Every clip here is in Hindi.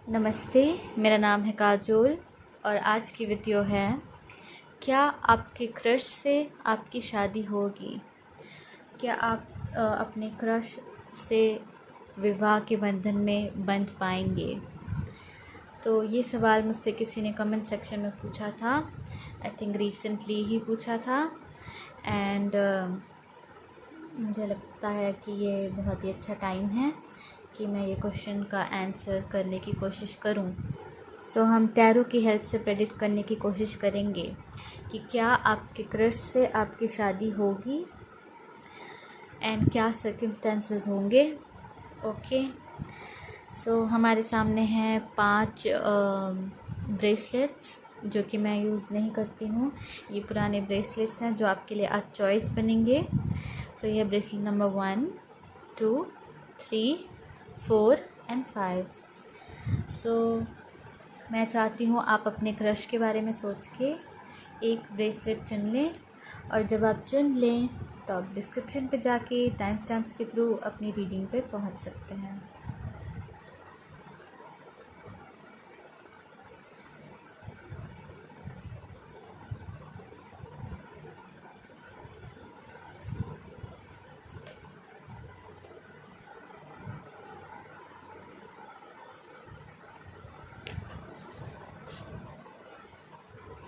नमस्ते, मेरा नाम है काजोल और आज की वीडियो है क्या आपके क्रश से आपकी शादी होगी। क्या आप अपने क्रश से विवाह के बंधन में बंध पाएंगे। तो ये सवाल मुझसे किसी ने कमेंट सेक्शन में पूछा था। आई थिंक रिसेंटली ही पूछा था एंड मुझे लगता है कि ये बहुत ही अच्छा टाइम है कि मैं ये क्वेश्चन का आंसर करने की कोशिश करूं। सो हम टैरो की हेल्प से प्रेडिक्ट करने की कोशिश करेंगे कि क्या आपके क्रश से आपकी शादी होगी एंड क्या सर्कमस्टेंसेस होंगे। ओके, सो हमारे सामने हैं 5 ब्रेसलेट्स जो कि मैं यूज़ नहीं करती हूँ। ये पुराने ब्रेसलेट्स हैं जो आपके लिए आज चॉइस बनेंगे। तो ये ब्रेसलेट नंबर 1, 2, 3, 4 एंड 5। सो मैं चाहती हूँ आप अपने क्रश के बारे में सोच के एक ब्रेसलेट चुन लें और जब आप चुन लें तो आप डिस्क्रिप्शन पे जाके टाइम स्टैम्प्स के थ्रू अपनी रीडिंग पे पहुँच सकते हैं।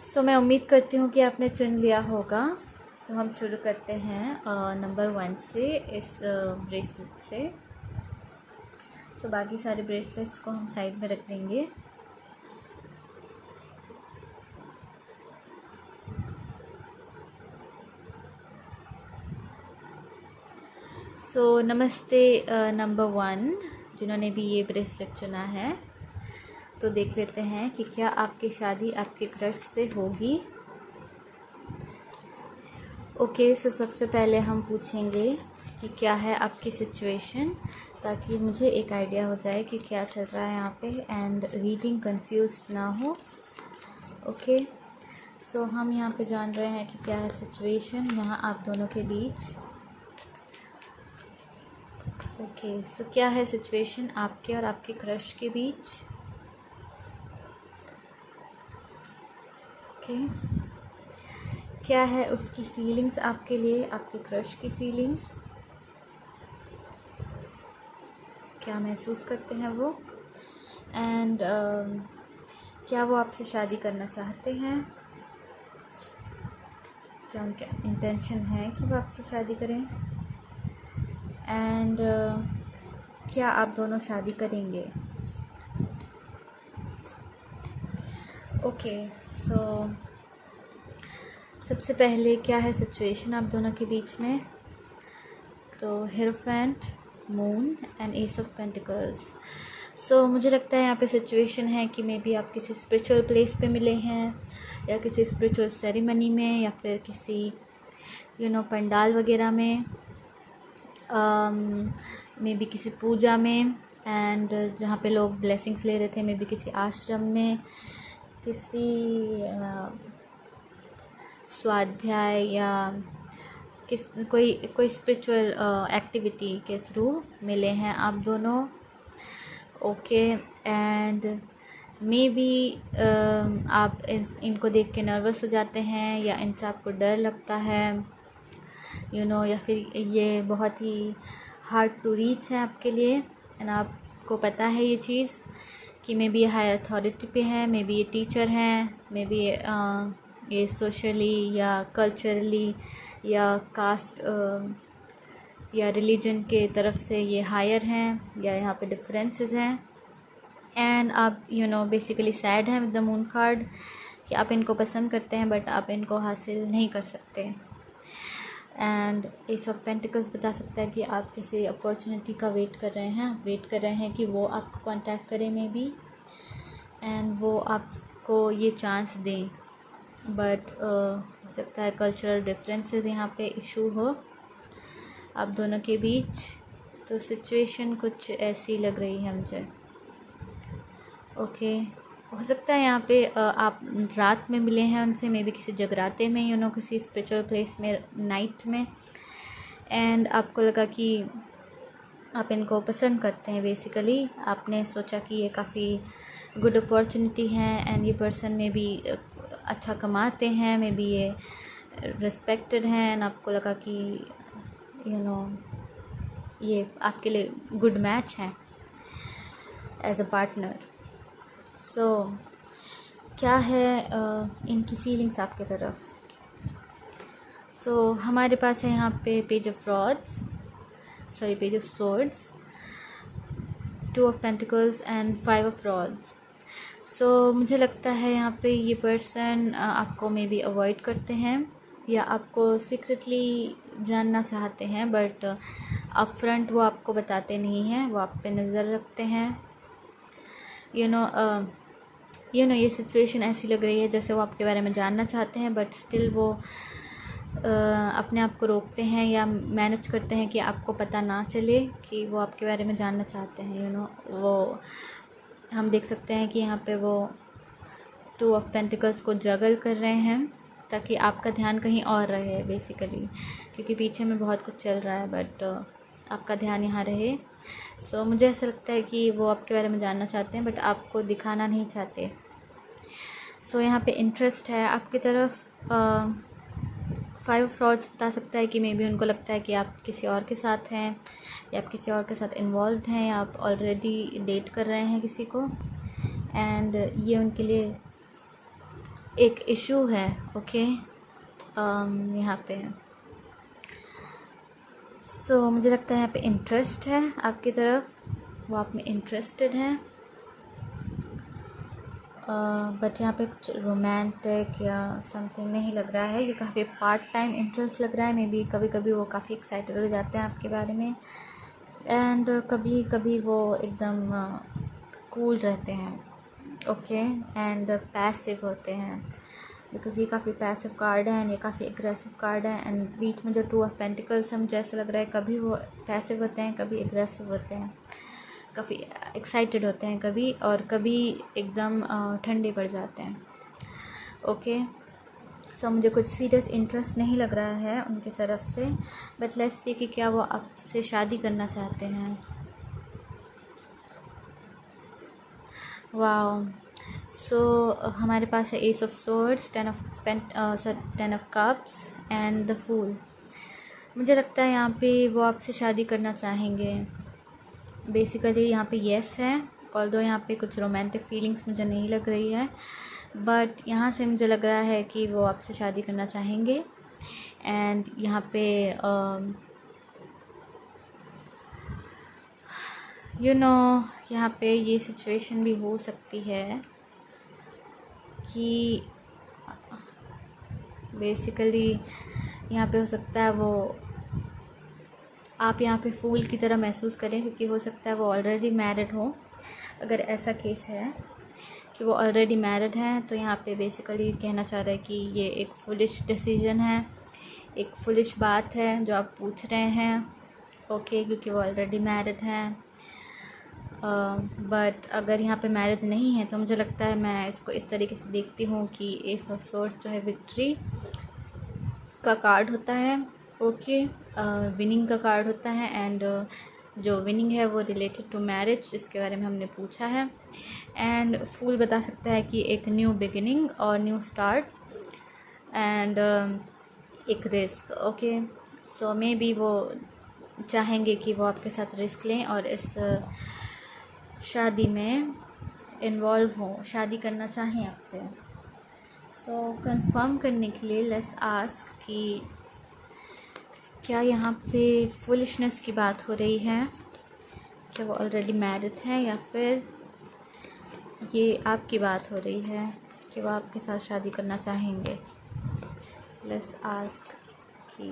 सो मैं उम्मीद करती हूँ कि आपने चुन लिया होगा। तो हम शुरू करते हैं नंबर 1 से, इस ब्रेसलेट से। सो बाकी सारे ब्रेसलेट्स को हम साइड में रख देंगे। सो नमस्ते नंबर 1 जिन्होंने भी ये ब्रेसलेट चुना है। तो देख लेते हैं कि क्या आपकी शादी आपके क्रश से होगी। ओके, सो सबसे पहले हम पूछेंगे कि क्या है आपकी सिचुएशन, ताकि मुझे एक आइडिया हो जाए कि क्या चल रहा है यहाँ पे एंड रीडिंग कंफ्यूज ना हो। ओके, सो हम यहाँ पे जान रहे हैं कि क्या है सिचुएशन यहाँ आप दोनों के बीच। ओके, सो क्या है सिचुएशन आपके और आपके क्रश के बीच। ओके, क्या है उसकी फीलिंग्स आपके लिए, आपके क्रश की फीलिंग्स क्या महसूस करते हैं वो एंड क्या वो आपसे शादी करना चाहते हैं, क्या उनका इंटेंशन है कि वो आपसे शादी करें एंड क्या आप दोनों शादी करेंगे। ओके, सो सबसे पहले क्या है सिचुएशन आप दोनों के बीच में। तो hierophant, moon and ace of pentacles. So मुझे लगता है यहाँ पे सिचुएशन है कि मे बी आप किसी स्पिरिचुअल प्लेस पे मिले हैं या किसी स्पिरिचुअल सेरेमनी में या फिर किसी पंडाल वगैरह में, मे बी किसी पूजा में एंड जहाँ पे लोग ब्लेसिंग्स ले रहे थे, मे बी किसी आश्रम में, किसी स्वाध्याय या कोई स्पिरिचुअल एक्टिविटी के थ्रू मिले हैं आप दोनों। ओके, एंड मे बी आप इनको देख के नर्वस हो जाते हैं या इनसे आपको डर लगता है या फिर ये बहुत ही हार्ड टू रीच है आपके लिए एंड आपको पता है ये चीज़ कि मे बी ये हायर अथॉरिटी पे है, मे बी ये टीचर हैं, मे बी ये सोशली या कल्चरली या कास्ट या रिलीजन के तरफ से ये हायर हैं या यहाँ पे डिफरेंसेस हैं एंड आप बेसिकली सैड हैं विद द मून कार्ड कि आप इनको पसंद करते हैं बट आप इनको हासिल नहीं कर सकते। एंड एस ऑफ पेंटिकल्स बता सकता है कि आप किसी अपॉर्चुनिटी का वेट कर रहे हैं कि वो आपको कांटेक्ट करें मे बी एंड वो आपको ये चांस दें, बट हो सकता है कल्चरल डिफरेंसेस यहाँ पे इशू हो आप दोनों के बीच। तो सिचुएशन कुछ ऐसी लग रही है मुझे। ओके, हो सकता है यहाँ पे आप रात में मिले हैं उनसे, मे बी किसी जगराते में किसी स्पिरिचुअल प्लेस में नाइट में एंड आपको लगा कि आप इनको पसंद करते हैं बेसिकली। आपने सोचा कि ये काफ़ी गुड अपॉर्चुनिटी है एंड ये पर्सन में भी अच्छा कमाते हैं, मे बी ये रिस्पेक्टेड हैं एंड आपको लगा कि ये आपके लिए गुड मैच है एज अ पार्टनर। सो क्या है इनकी फीलिंग्स आपकी तरफ। सो हमारे पास है यहाँ पे page of swords, 2 of pentacles and 5 of rods. So मुझे लगता है यहाँ पे ये पर्सन आपको मे बी अवॉइड करते हैं या आपको सीक्रेटली जानना चाहते हैं, बट अप फ्रंट वो आपको बताते नहीं हैं, वो आप पे नज़र रखते हैं। यू नो ये सिचुएशन ऐसी लग रही है जैसे वो आपके बारे में जानना चाहते हैं, बट स्टिल वो अपने आप को रोकते हैं या मैनेज करते हैं कि आपको पता ना चले कि वो आपके बारे में जानना चाहते हैं। वो हम देख सकते हैं कि यहाँ पे वो 2 ऑफ पेंटिकल्स को जगल कर रहे हैं ताकि आपका ध्यान कहीं और रहे बेसिकली, क्योंकि पीछे में बहुत कुछ चल रहा है बट आपका ध्यान यहाँ रहे। सो मुझे ऐसा लगता है कि वो आपके बारे में जानना चाहते हैं बट आपको दिखाना नहीं चाहते। सो यहाँ पे इंटरेस्ट है आपकी तरफ। 5 ऑफ रॉड्स बता सकता है कि मे बी उनको लगता है कि आप किसी और के साथ हैं या आप किसी और के साथ इन्वॉल्व हैं या आप ऑलरेडी डेट कर रहे हैं किसी को, एंड ये उनके लिए एक इशू है। ओके यहाँ पे सो मुझे लगता है यहाँ पे इंटरेस्ट है आपकी तरफ, वो आप में इंटरेस्टेड हैं, बट यहाँ पे कुछ रोमांटिक या समथिंग नहीं लग रहा है। ये काफ़ी पार्ट टाइम इंटरेस्ट लग रहा है। मे बी कभी कभी वो काफ़ी एक्साइटेड हो जाते हैं आपके बारे में एंड कभी कभी वो एकदम कूल रहते हैं। ओके एंड पैसिव होते हैं बिकॉज़ ये काफ़ी पैसिव कार्ड है एंड ये काफ़ी एग्रेसिव कार्ड है। एंड बीच में जो 2 ऑफ पेंटिकल्स हम जैसे लग रहा है कभी वो पैसिव होते हैं, कभी एग्रेसिव होते हैं, काफ़ी एक्साइटेड होते हैं कभी, और कभी एकदम ठंडे पड़ जाते हैं। ओके सो मुझे कुछ सीरियस इंटरेस्ट नहीं लग रहा है उनकी तरफ से, बट लेट्स सी कि क्या वो आपसे शादी करना चाहते हैं। वाओ सो हमारे पास है ace of swords, 10 of cups and the fool. मुझे लगता है यहाँ पे वो आपसे शादी करना चाहेंगे बेसिकली। यहाँ पे येस है, ऑल्दो यहाँ पे कुछ रोमांटिक फीलिंग्स मुझे नहीं लग रही है, बट यहाँ से मुझे लग रहा है कि वो आपसे शादी करना चाहेंगे। एंड यहाँ पे यहाँ पे ये सिचुएशन भी हो सकती है कि बेसिकली यहाँ पे हो सकता है वो आप यहाँ पे फूल की तरह महसूस करें, क्योंकि हो सकता है वो ऑलरेडी मैरिड हो। अगर ऐसा केस है कि वो ऑलरेडी मैरिड हैं तो यहाँ पे बेसिकली कहना चाह रहा है कि ये एक फुलिश डिसीजन है, एक फुलिश बात है जो आप पूछ रहे हैं। ओके क्योंकि वो ऑलरेडी मैरिड हैं, बट अगर यहाँ पे मैरिज नहीं है तो मुझे लगता है, मैं इसको इस तरीके से देखती हूँ कि एस ऑफ सोर्ड्स जो है विक्ट्री का कार्ड होता है। ओके विनिंग का कार्ड होता है एंड जो विनिंग है वो रिलेटेड टू मैरिज, जिसके बारे में हमने पूछा है। एंड फूल बता सकता है कि एक न्यू बिगिनिंग और न्यू स्टार्ट एंड एक risk. Okay so maybe वो चाहेंगे कि वो आपके साथ रिस्क लें और इस शादी में इन्वॉल्व हों, शादी करना चाहें आपसे। सो कंफर्म करने के लिए लेट्स आस्क कि क्या यहाँ पे फुलिशनेस की बात हो रही है, क्या वो ऑलरेडी मैरिड हैं, या फिर ये आपकी बात हो रही है कि वो आपके साथ शादी करना चाहेंगे। लेट्स आस्क कि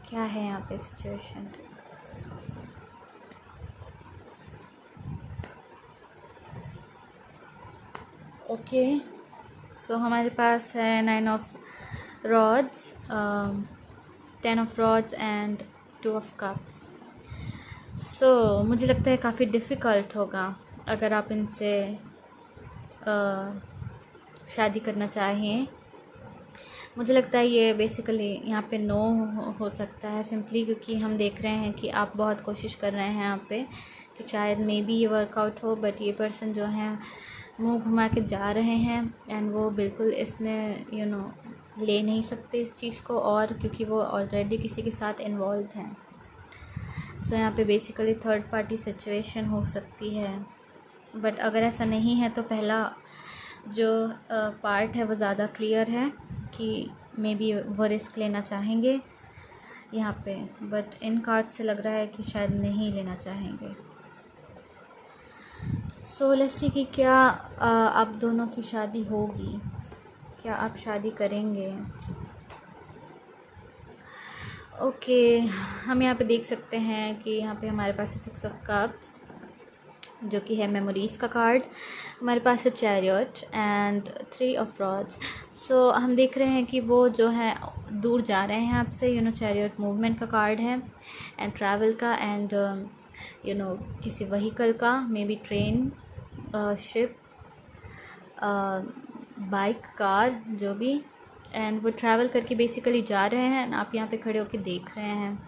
क्या है यहाँ पे सिचुएशन। ओके सो हमारे पास है 9 of rods, 10 of rods and 2 of cups. So मुझे लगता है काफ़ी डिफ़िकल्ट होगा अगर आप इनसे शादी करना चाहें, मुझे लगता है ये बेसिकली यहाँ पे नो हो सकता है, सिंपली क्योंकि हम देख रहे हैं कि आप बहुत कोशिश कर रहे हैं यहाँ पे कि शायद मे बी ये वर्कआउट हो, बट ये पर्सन जो है मुंह घुमा के जा रहे हैं एंड वो बिल्कुल इसमें ले नहीं सकते इस चीज़ को, और क्योंकि वो ऑलरेडी किसी के साथ इन्वॉल्व हैं। सो यहाँ पे बेसिकली थर्ड पार्टी सिचुएशन हो सकती है, बट अगर ऐसा नहीं है तो पहला जो पार्ट है वो ज़्यादा क्लियर है कि मे बी वो रिस्क लेना चाहेंगे यहाँ पे, बट इन कार्ड से लग रहा है कि शायद नहीं लेना चाहेंगे। सो लेट्स सी कि क्या आप दोनों की शादी होगी, क्या आप शादी करेंगे। ओके हम यहाँ पे देख सकते हैं कि यहाँ पे हमारे पास है 6 ऑफ कप्स जो कि है मेमोरीज़ का कार्ड, हमारे पास है चैरियट एंड 3 ऑफ रॉड्स। सो हम देख रहे हैं कि वो जो है दूर जा रहे हैं आपसे, चैरियट मूवमेंट का कार्ड है एंड ट्रैवल का एंड किसी व्हीकल का, may be train, ship, bike, car, जो भी, एंड वो ट्रैवल करके बेसिकली जा रहे हैं, आप यहाँ पे खड़े होकर देख रहे हैं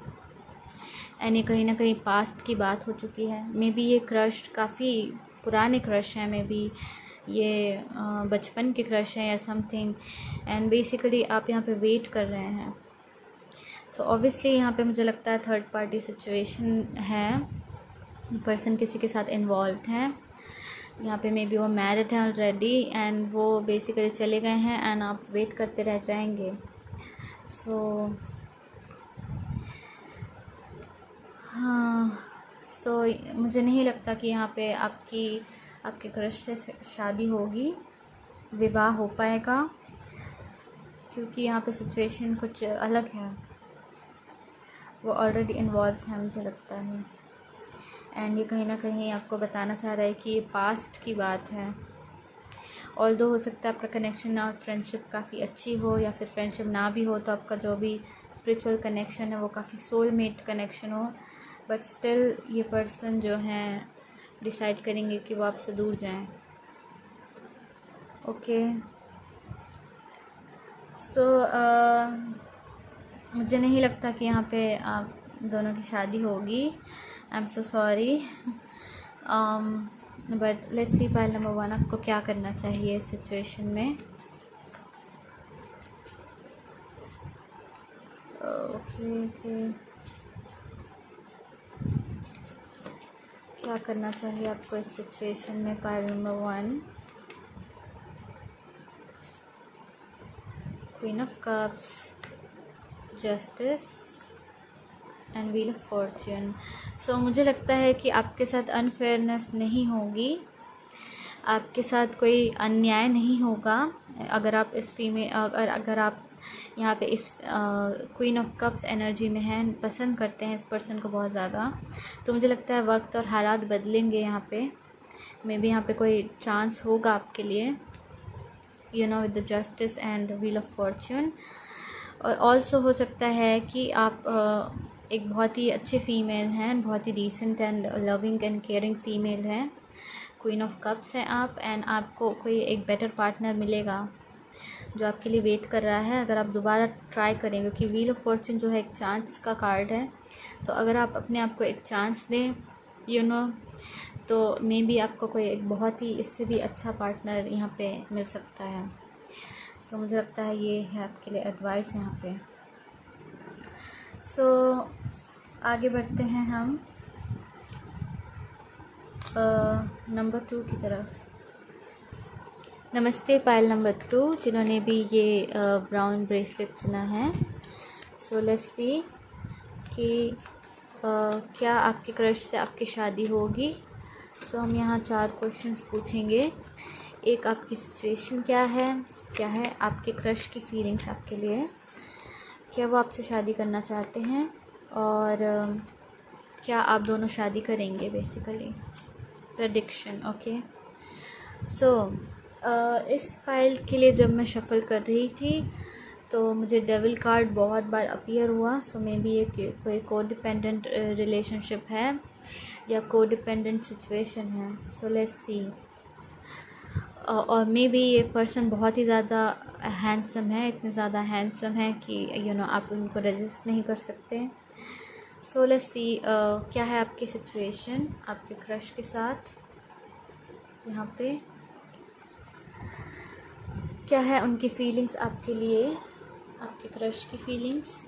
एंड ये कहीं ना कहीं पास्ट की बात हो चुकी है। मे बी ये क्रश काफ़ी पुराने क्रश हैं, मे बी ये बचपन के क्रश हैं या समथिंग, एंड बेसिकली आप यहाँ पे वेट कर रहे हैं। सो ऑब्वियसली यहाँ पे मुझे लगता है थर्ड पार्टी सिचुएशन है, पर्सन किसी के साथ इन्वॉल्व हैं यहाँ पे, मे बी वो मैरिड हैं ऑलरेडी एंड वो बेसिकली चले गए हैं एंड आप वेट करते रह जाएंगे। सो हाँ, सो मुझे नहीं लगता कि यहाँ पे आपके क्रश से शादी होगी, विवाह हो पाएगा, क्योंकि यहाँ पे सिचुएशन कुछ अलग है, वो ऑलरेडी इन्वॉल्व है मुझे लगता है, एंड ये कहीं ना कहीं आपको बताना चाह रहा है कि ये पास्ट की बात है। ऑल्दो हो सकता है आपका कनेक्शन और फ्रेंडशिप काफ़ी अच्छी हो, या फिर फ्रेंडशिप ना भी हो तो आपका जो भी स्पिरिचुअल कनेक्शन है वो काफ़ी सोलमेट कनेक्शन हो, बट स्टिल ये पर्सन जो हैं डिसाइड करेंगे कि वो आपसे दूर जाएं। ओके सो मुझे नहीं लगता कि यहाँ पे आप दोनों की शादी होगी, I am so sorry, but let's see pile number 1 आपको क्या करना चाहिए इस सिचुएशन में। ओके क्या करना चाहिए आपको इस सिचुएशन में, pile number 1, queen of cups, justice and wheel of fortune. So मुझे लगता है कि आपके साथ अनफेयरनेस नहीं होगी, आपके साथ कोई अन्याय नहीं होगा। अगर आप इस अगर आप यहाँ पे इस क्वीन ऑफ कप्स एनर्जी में हैं, पसंद करते हैं इस पर्सन को बहुत ज़्यादा, तो मुझे लगता है वक्त और हालात बदलेंगे यहाँ पे, मे बी यहाँ पे कोई चांस होगा आपके लिए, with the justice and wheel of Fortune. और ऑल्सो हो सकता है कि आप एक बहुत ही अच्छे फीमेल हैं, बहुत ही decent and loving and caring female हैं, क्वीन ऑफ कप्स हैं आप, एंड आपको कोई एक बेटर पार्टनर मिलेगा जो आपके लिए वेट कर रहा है अगर आप दोबारा ट्राई करें, क्योंकि व्हील ऑफ फॉर्च्यून जो है एक चांस का कार्ड है, तो अगर आप अपने आप को एक चांस दें तो मे बी आपको कोई एक बहुत ही इससे भी अच्छा पार्टनर यहाँ पे मिल सकता है। सो मुझे लगता है ये है आपके लिए एडवाइस यहाँ पे। सो आगे बढ़ते हैं हम नंबर 2 की तरफ। नमस्ते पायल नंबर 2 जिन्होंने भी ये ब्राउन ब्रेसलेट चुना है। सो लेट्स सी कि क्या आपके क्रश से आपकी शादी होगी। सो हम यहाँ 4 क्वेश्चंस पूछेंगे। एक, आपकी सिचुएशन क्या है आपके क्रश की फीलिंग्स आपके लिए, क्या वो आपसे शादी करना चाहते हैं, और क्या आप दोनों शादी करेंगे, बेसिकली प्रेडिक्शन। ओके सो इस फाइल के लिए जब मैं शफ़ल कर रही थी तो मुझे डेविल कार्ड बहुत बार अपीयर हुआ। सो मे बी ये कोई कोडिपेंडेंट रिलेशनशिप है या कोडिपेंडेंट सिचुएशन है। So let's see. और मे बी ये पर्सन बहुत ही ज़्यादा हैंडसम है, इतने ज़्यादा हैंडसम है कि आप उनको रेजिस्ट नहीं कर सकते। सो लेट्स सी क्या है आपकी सिचुएशन आपके क्रश के साथ। यहाँ पे क्या है उनकी फीलिंग्स आपके लिए, आपके क्रश की फीलिंग्स।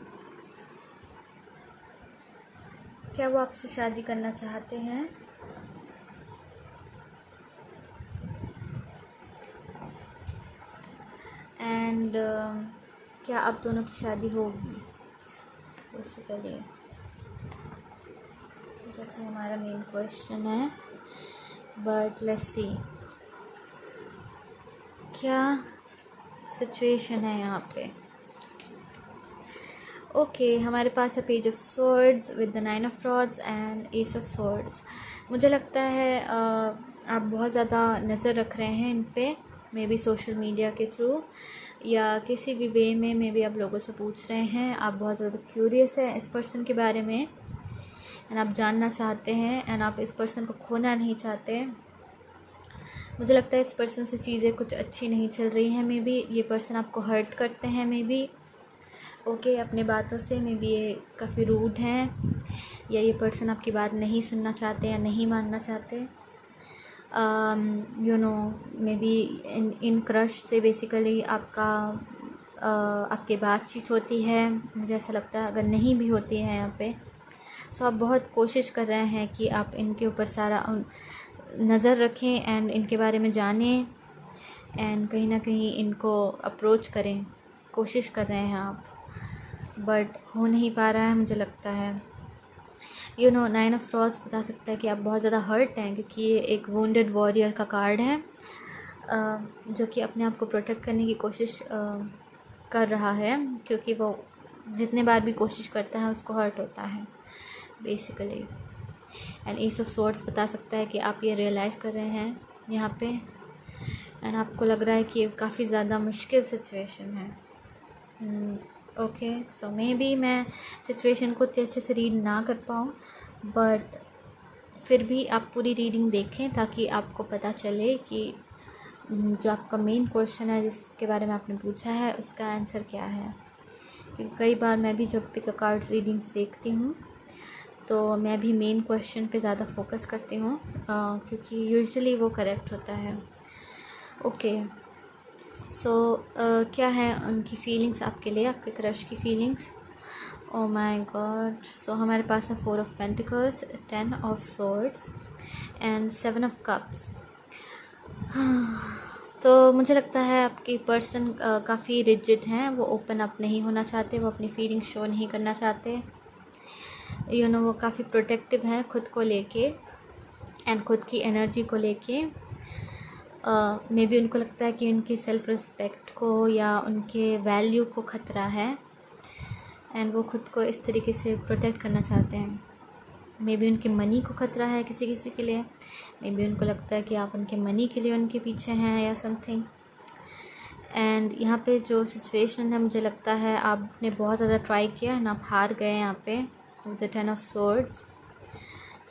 क्या वो आपसे शादी करना चाहते हैं? एंड क्या आप दोनों की शादी होगी बेसिकली, जो कि हमारा मेन क्वेश्चन है। बट लेट्स सी क्या सिचुएशन है यहाँ पे। ओके, हमारे पास है page of swords with the 9 of rods and ace of swords. मुझे लगता है आप बहुत ज़्यादा नज़र रख रहे हैं इन पे, मे बी सोशल मीडिया के थ्रू या किसी भी वे में, मे बी आप लोगों से पूछ रहे हैं। आप बहुत ज़्यादा क्यूरियस हैं इस पर्सन के बारे में एंड आप जानना चाहते हैं एंड आप इस पर्सन को खोना नहीं चाहते। मुझे लगता है इस पर्सन से चीज़ें कुछ अच्छी नहीं चल रही हैं, मे बी ये पर्सन आपको हर्ट करते हैं, मे बी ओके अपनी बातों से, मे बी ये काफ़ी रूड हैं या ये पर्सन आपकी बात नहीं सुनना चाहते या नहीं मानना चाहते। मे बी इन क्रश से बेसिकली आपकी बातचीत होती है, मुझे ऐसा लगता है। अगर नहीं भी होती है यहाँ पे, सो आप बहुत कोशिश कर रहे हैं कि आप इनके ऊपर सारा नज़र रखें एंड इनके बारे में जानें एंड कहीं ना कहीं इनको अप्रोच करें, कोशिश कर रहे हैं आप, बट हो नहीं पा रहा है। मुझे लगता है 9 ऑफ रॉड्स बता सकता है कि आप बहुत ज़्यादा हर्ट हैं, क्योंकि ये एक वुंडेड वॉरियर का कार्ड है जो कि अपने आप को प्रोटेक्ट करने की कोशिश कर रहा है, क्योंकि वो जितने बार भी कोशिश करता है उसको हर्ट होता है basically. And ace of swords बता सकता है कि आप ये रियलाइज़ कर रहे हैं यहाँ पे एंड आपको लग रहा है कि ये काफ़ी ज़्यादा मुश्किल सिचुएशन है। ओके, सो मे बी मैं सिचुएशन को इतने अच्छे से रीड ना कर पाऊँ, बट फिर भी आप पूरी रीडिंग देखें ताकि आपको पता चले कि जो आपका मेन क्वेश्चन है जिसके बारे में आपने पूछा है उसका आंसर क्या है। क्योंकि कई बार मैं भी जब पिक अ कार्ड रीडिंग्स देखती हूँ तो मैं भी मेन क्वेश्चन पे ज़्यादा फोकस करती हूँ क्योंकि यूजुअली वो करेक्ट होता है। ओके, सो क्या है उनकी फीलिंग्स आपके लिए, आपके क्रश की फीलिंग्स। ओ माय गॉड, सो हमारे पास है 4 of pentacles, 10 of swords and 7 of cups. तो मुझे लगता है आपकी पर्सन काफ़ी रिजिड हैं, वो ओपन अप नहीं होना चाहते, वो अपनी फीलिंग शो नहीं करना चाहते। वो काफ़ी प्रोटेक्टिव हैं खुद को लेके एंड खुद की एनर्जी को लेके। मे बी उनको लगता है कि उनकी सेल्फ़ रिस्पेक्ट को या उनके वैल्यू को ख़तरा है एंड वो खुद को इस तरीके से प्रोटेक्ट करना चाहते हैं। मे बी उनके मनी को ख़तरा है किसी किसी के लिए, मे बी उनको लगता है कि आप उनके मनी के लिए उनके पीछे हैं या समथिंग। एंड यहाँ पे जो सिचुएशन है, मुझे लगता है आपने बहुत ज़्यादा ट्राई किया एंड आप हार गए यहाँ पे विद द 10 ऑफ स्वॉर्ड्स।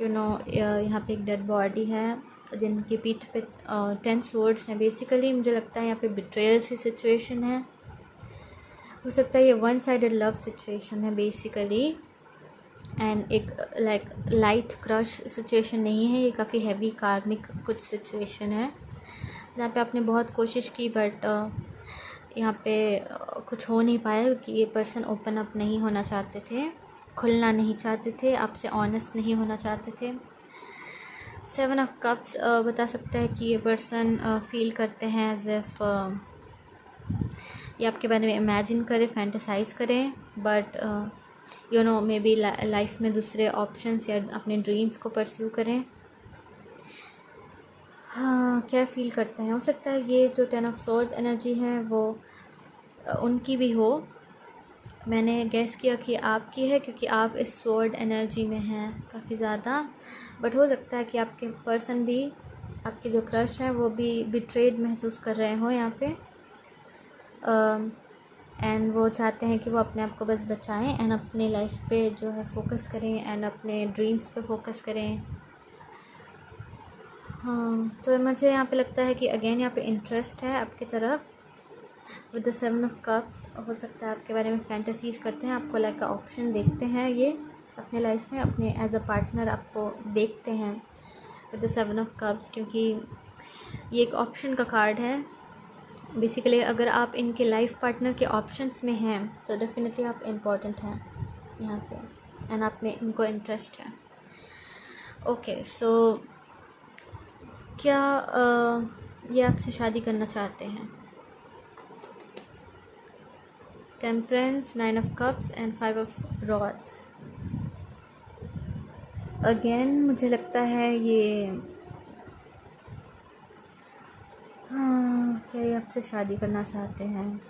यहाँ पे एक डेड बॉडी है जिनकी पीठ पे 10 स्वॉर्ड्स हैं। बेसिकली मुझे लगता है यहाँ पे बिट्रेयल की सिचुएशन है, हो सकता है ये वन साइडेड लव सिचुएशन है बेसिकली एंड एक लाइट क्रश सिचुएशन नहीं है, ये काफ़ी हैवी कार्मिक कुछ सिचुएशन है जहाँ पे आपने बहुत कोशिश की बट यहाँ पे कुछ हो नहीं पाया क्योंकि ये पर्सन ओपन अप नहीं होना चाहते थे, खुलना नहीं चाहते थे, आपसे ऑनेस्ट नहीं होना चाहते थे। 7 ऑफ कप्स बता सकता है कि ये पर्सन फील करते हैं एज इफ़ ये आपके बारे में इमेजिन करें, फैंटेसाइज करें, बट मे बी लाइफ में दूसरे ऑप्शंस या अपने ड्रीम्स को परस्यू करें। हाँ, क्या फील करते हैं, हो सकता है ये जो 10 ऑफ स्वॉर्ड्स एनर्जी है वो उनकी भी हो। मैंने गैस किया कि आपकी है क्योंकि आप इस स्वॉर्ड एनर्जी में हैं काफ़ी ज़्यादा, बट हो सकता है कि आपके पर्सन भी, आपके जो क्रश हैं वो भी बिट्रेड महसूस कर रहे हो यहाँ पे एंड वो चाहते हैं कि वो अपने आप को बस बचाएं एंड अपने लाइफ पे जो है फोकस करें एंड अपने ड्रीम्स पे फोकस करें। हाँ, तो मुझे यहाँ पे लगता है कि अगेन यहाँ पे इंटरेस्ट है आपकी तरफ विद द 7 ऑफ कप्स। हो सकता है आपके बारे में फैंटेसीज करते हैं, आपको लाइक का ऑप्शन देखते हैं, ये अपने लाइफ में अपने एज अ पार्टनर आपको देखते हैं विद द 7 ऑफ कप्स, क्योंकि ये एक ऑप्शन का कार्ड है। बेसिकली अगर आप इनके लाइफ पार्टनर के ऑप्शंस में हैं तो डेफिनेटली आप इम्पोर्टेंट हैं यहाँ पे एंड आप में इनको इंटरेस्ट है। ओके, सो क्या ये आपसे शादी करना चाहते हैं? Temperance, 9 of cups and 5 of rods. Again मुझे लगता है ये क्या ये आपसे शादी करना चाहते हैं?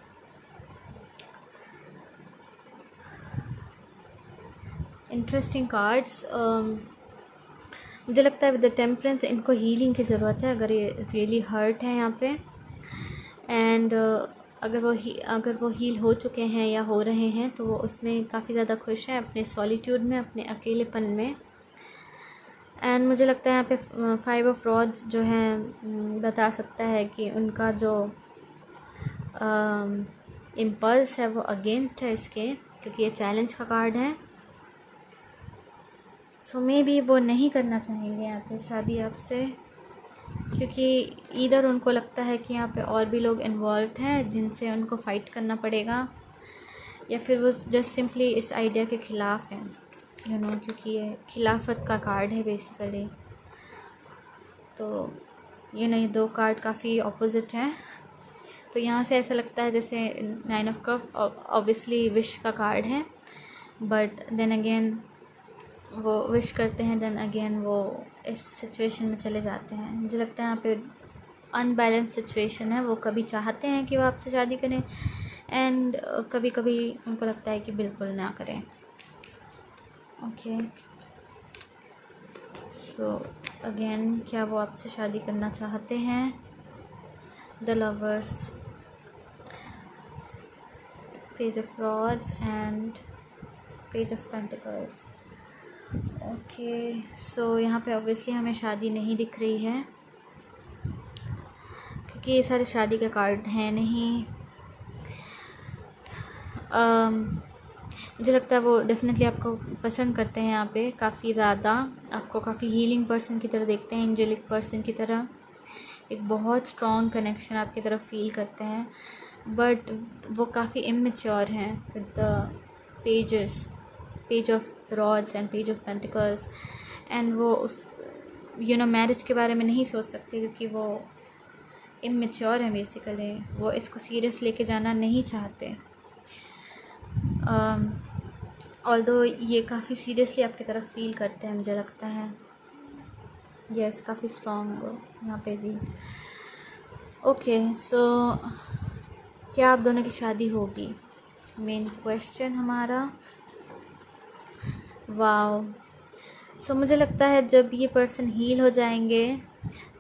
Interesting cards. मुझे लगता है विद द टेम्परेंस इनको हीलिंग की ज़रूरत है, अगर ये रियली हर्ट है यहाँ पे एंड अगर वो हील हो चुके हैं या हो रहे हैं तो वो उसमें काफ़ी ज़्यादा खुश हैं अपने सॉलिट्यूड में, अपने अकेलेपन में। एंड मुझे लगता है यहाँ पे 5 ऑफ रॉड्स जो है बता सकता है कि उनका जो इम्पल्स है वो अगेंस्ट है इसके, क्योंकि ये चैलेंज का कार्ड है। सो मे बी वो नहीं करना चाहेंगे यहाँ पे शादी आपसे, क्योंकि इधर उनको लगता है कि यहाँ पे और भी लोग इन्वॉल्व हैं जिनसे उनको फ़ाइट करना पड़ेगा, या फिर वो जस्ट सिंपली इस आइडिया के ख़िलाफ़ हैं, क्योंकि ये खिलाफत का कार्ड है बेसिकली। तो ये 2 कार्ड काफ़ी ऑपोजिट हैं। तो यहाँ से ऐसा लगता है जैसे 9 ऑफ कप ऑब्वियसली विश का कार्ड है, बट देन अगेन वो विश करते हैं, देन अगेन वो इस सिचुएशन में चले जाते हैं। मुझे लगता है यहाँ पे अनबैलेंस सिचुएशन है, वो कभी चाहते हैं कि वो आपसे शादी करें एंड कभी कभी उनको लगता है कि बिल्कुल ना करें। ओके, सो अगेन क्या वो आपसे शादी करना चाहते हैं? The lovers, page of rods and page of pentacles. Okay, so यहाँ पे ऑब्वियसली हमें शादी नहीं दिख रही है, क्योंकि ये सारे शादी के कार्ड हैं नहीं। मुझे लगता है वो डेफिनेटली आपको पसंद करते हैं, यहाँ पे काफ़ी ज़्यादा आपको काफ़ी हीलिंग पर्सन की तरह देखते हैं, एंजेलिक पर्सन की तरह, एक बहुत स्ट्रॉन्ग कनेक्शन आपकी तरफ फील करते हैं, बट वो काफ़ी इमेच्योर हैं with the page of rods and page of pentacles. And वो उस मैरिज के बारे में नहीं सोच सकते, क्योंकि वो इमेच्योर हैं बेसिकली, वो इसको सीरियस लेके जाना नहीं चाहते। ऑल्दो ये काफ़ी सीरियसली आपकी तरफ फील करते हैं, मुझे लगता है यस, काफ़ी स्ट्रॉन्ग यहाँ पे भी। ओके, सो क्या आप दोनों की शादी होगी? मेन क्वेश्चन हमारा। वाओ, सो मुझे लगता है जब ये पर्सन हील हो जाएंगे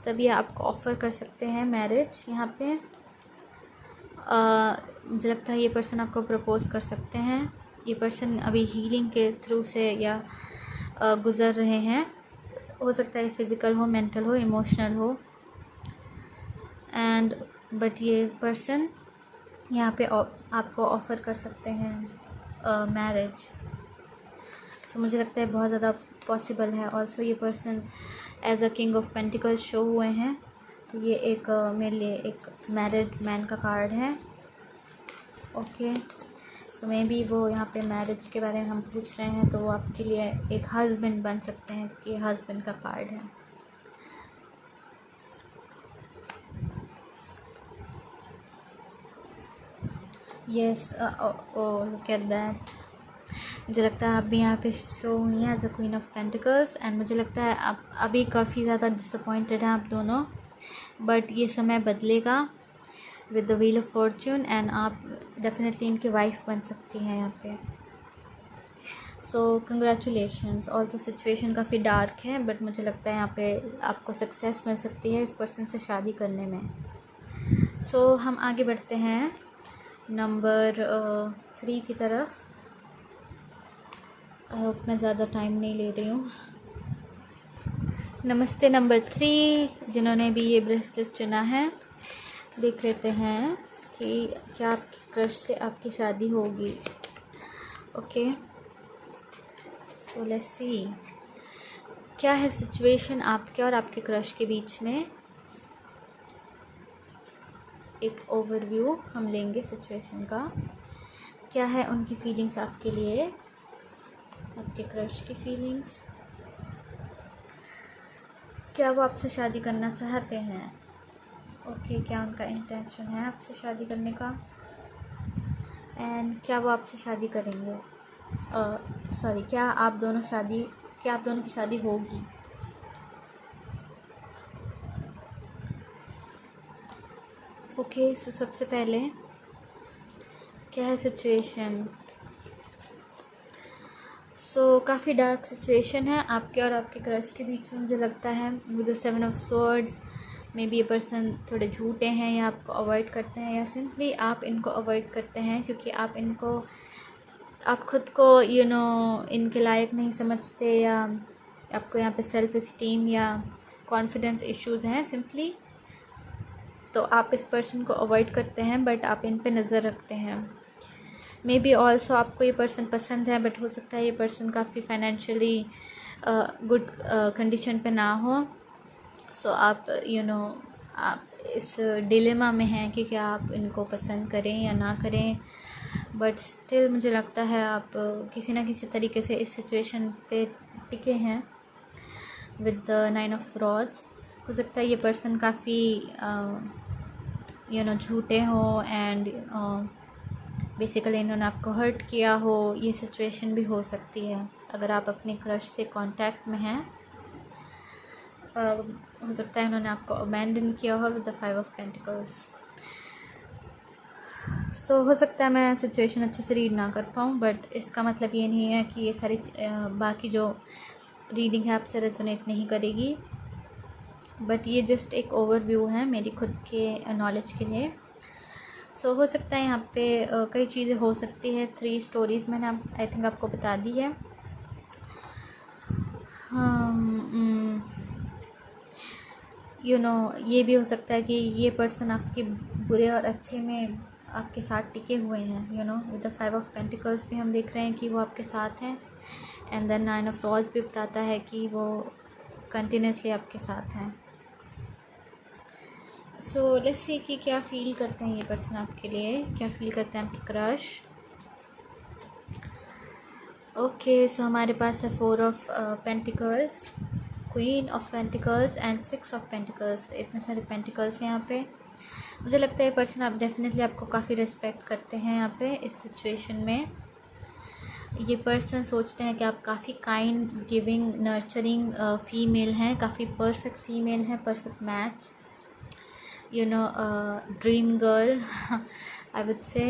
तब ये आपको ऑफ़र कर सकते हैं मैरिज। यहाँ पे मुझे लगता है ये पर्सन आपको प्रपोज़ कर सकते हैं। ये पर्सन अभी हीलिंग के थ्रू से या गुज़र रहे हैं, हो सकता है फिज़िकल हो, मेंटल हो, इमोशनल हो, एंड बट ये पर्सन यहाँ पे आपको ऑफ़र कर सकते हैं मैरिज। सो मुझे लगता है बहुत ज़्यादा पॉसिबल है। ऑल्सो ये person as a king of pentacles show हुए हैं, तो ये एक मेरे लिए एक मैरिड मैन का कार्ड है। ओके, सो मे बी वो यहाँ पे मैरिज के बारे में हम पूछ रहे हैं, तो वो आपके लिए एक हस्बैंड बन सकते हैं, क्योंकि ये हस्बैंड का कार्ड है। Yes, look at that. मुझे लगता है आप भी यहाँ पे शो हुई हैं as a queen of pentacles, and मुझे लगता है आप अभी काफ़ी ज़्यादा डिसअपॉइंटेड हैं आप दोनों, बट ये समय बदलेगा with the wheel of Fortune, and आप डेफिनेटली इनकी वाइफ बन सकती हैं यहाँ पे। सो कंग्रेचुलेशंस। ऑल्सो सिचुएशन काफ़ी डार्क है, बट मुझे लगता है यहाँ पे आपको सक्सेस मिल सकती है इस पर्सन से शादी करने में। सो हम आगे बढ़ते हैं नंबर 3 की तरफ। आई होप मैं ज़्यादा टाइम नहीं ले रही हूँ। नमस्ते नंबर 3 जिन्होंने भी ये ब्रेसलेट चुना है, देख लेते हैं कि क्या आपकी क्रश से आपकी शादी होगी। ओके, सो लेट्स सी क्या है सिचुएशन आपके और आपके क्रश के बीच में। एक ओवरव्यू हम लेंगे सिचुएशन का। क्या है उनकी फीलिंग्स आपके लिए, आपके क्रश की फीलिंग्स। क्या वो आपसे शादी करना चाहते हैं। ओके, क्या उनका इंटेंशन है आपसे शादी करने का। एंड क्या वो आपसे शादी करेंगे। सॉरी, क्या आप दोनों की शादी होगी। ओके, सो सबसे पहले क्या है सिचुएशन। सो काफ़ी डार्क सिचुएशन है आपके और आपके क्रश के बीच में। मुझे लगता है with the 7 of swords may be ये पर्सन थोड़े झूठे हैं या आपको अवॉइड करते हैं, या सिंपली आप इनको अवॉइड करते हैं क्योंकि आप खुद को इनके लायक नहीं समझते, या आपको यहाँ पे सेल्फ इस्टीम या कॉन्फिडेंस इश्यूज़ हैं सिंपली। तो आप इस पर्सन को अवॉइड करते हैं, बट आप इन पे नज़र रखते हैं। मे बी ऑल्सो आपको ये पर्सन पसंद है, बट हो सकता है ये पर्सन काफ़ी फाइनेंशियली गुड कंडीशन पे ना हो। सो आप आप इस डिलेमा में हैं कि क्या आप इनको पसंद करें या ना करें। बट स्टिल मुझे लगता है आप किसी ना किसी तरीके से इस सिचुएशन पे टिके हैं विद द 9 ऑफ रॉड्स। हो सकता है ये पर्सन काफ़ी झूठे हो एंड बेसिकली इन्होंने आपको हर्ट किया हो। ये सिचुएशन भी हो सकती है अगर आप अपने क्रश से कांटेक्ट में हैं। हो सकता है इन्होंने आपको अबैंडन किया हो विद द 5 ऑफ पेंटिकल्स। सो हो सकता है मैं सिचुएशन अच्छे से रीड ना कर पाऊँ, बट इसका मतलब ये नहीं है कि ये सारी बाकी जो रीडिंग है आपसे रेजोनेट नहीं करेगी। बट ये जस्ट एक ओवरव्यू है मेरी खुद के नॉलेज के लिए। सो हो सकता है यहाँ पे कई चीज़ें हो सकती है। 3 स्टोरीज़ मैंने आई थिंक आपको बता दी है। ये भी हो सकता है कि ये पर्सन आपके बुरे और अच्छे में आपके साथ टिके हुए हैं। विद द 5 ऑफ पेंटिकल्स भी हम देख रहे हैं कि वो आपके साथ हैं, एंड देन 9 ऑफ रॉड्स भी बताता है कि वो कंटिन्यूसली आपके साथ हैं। सो लेट्स सी कि क्या फ़ील करते हैं ये पर्सन आपके लिए, क्या फ़ील करते हैं आपके क्रश। ओके, सो हमारे पास है 4 of pentacles, queen of pentacles and 6 of pentacles. इतने सारे पेंटिकल्स हैं यहाँ पे। मुझे लगता है पर्सन आप डेफिनेटली आपको काफ़ी रिस्पेक्ट करते हैं यहाँ पे इस सिचुएशन में। ये पर्सन सोचते हैं कि आप काफ़ी काइंड, गिविंग, नर्चरिंग फीमेल हैं, काफ़ी परफेक्ट फीमेल हैं, perfect match, dream girl I would say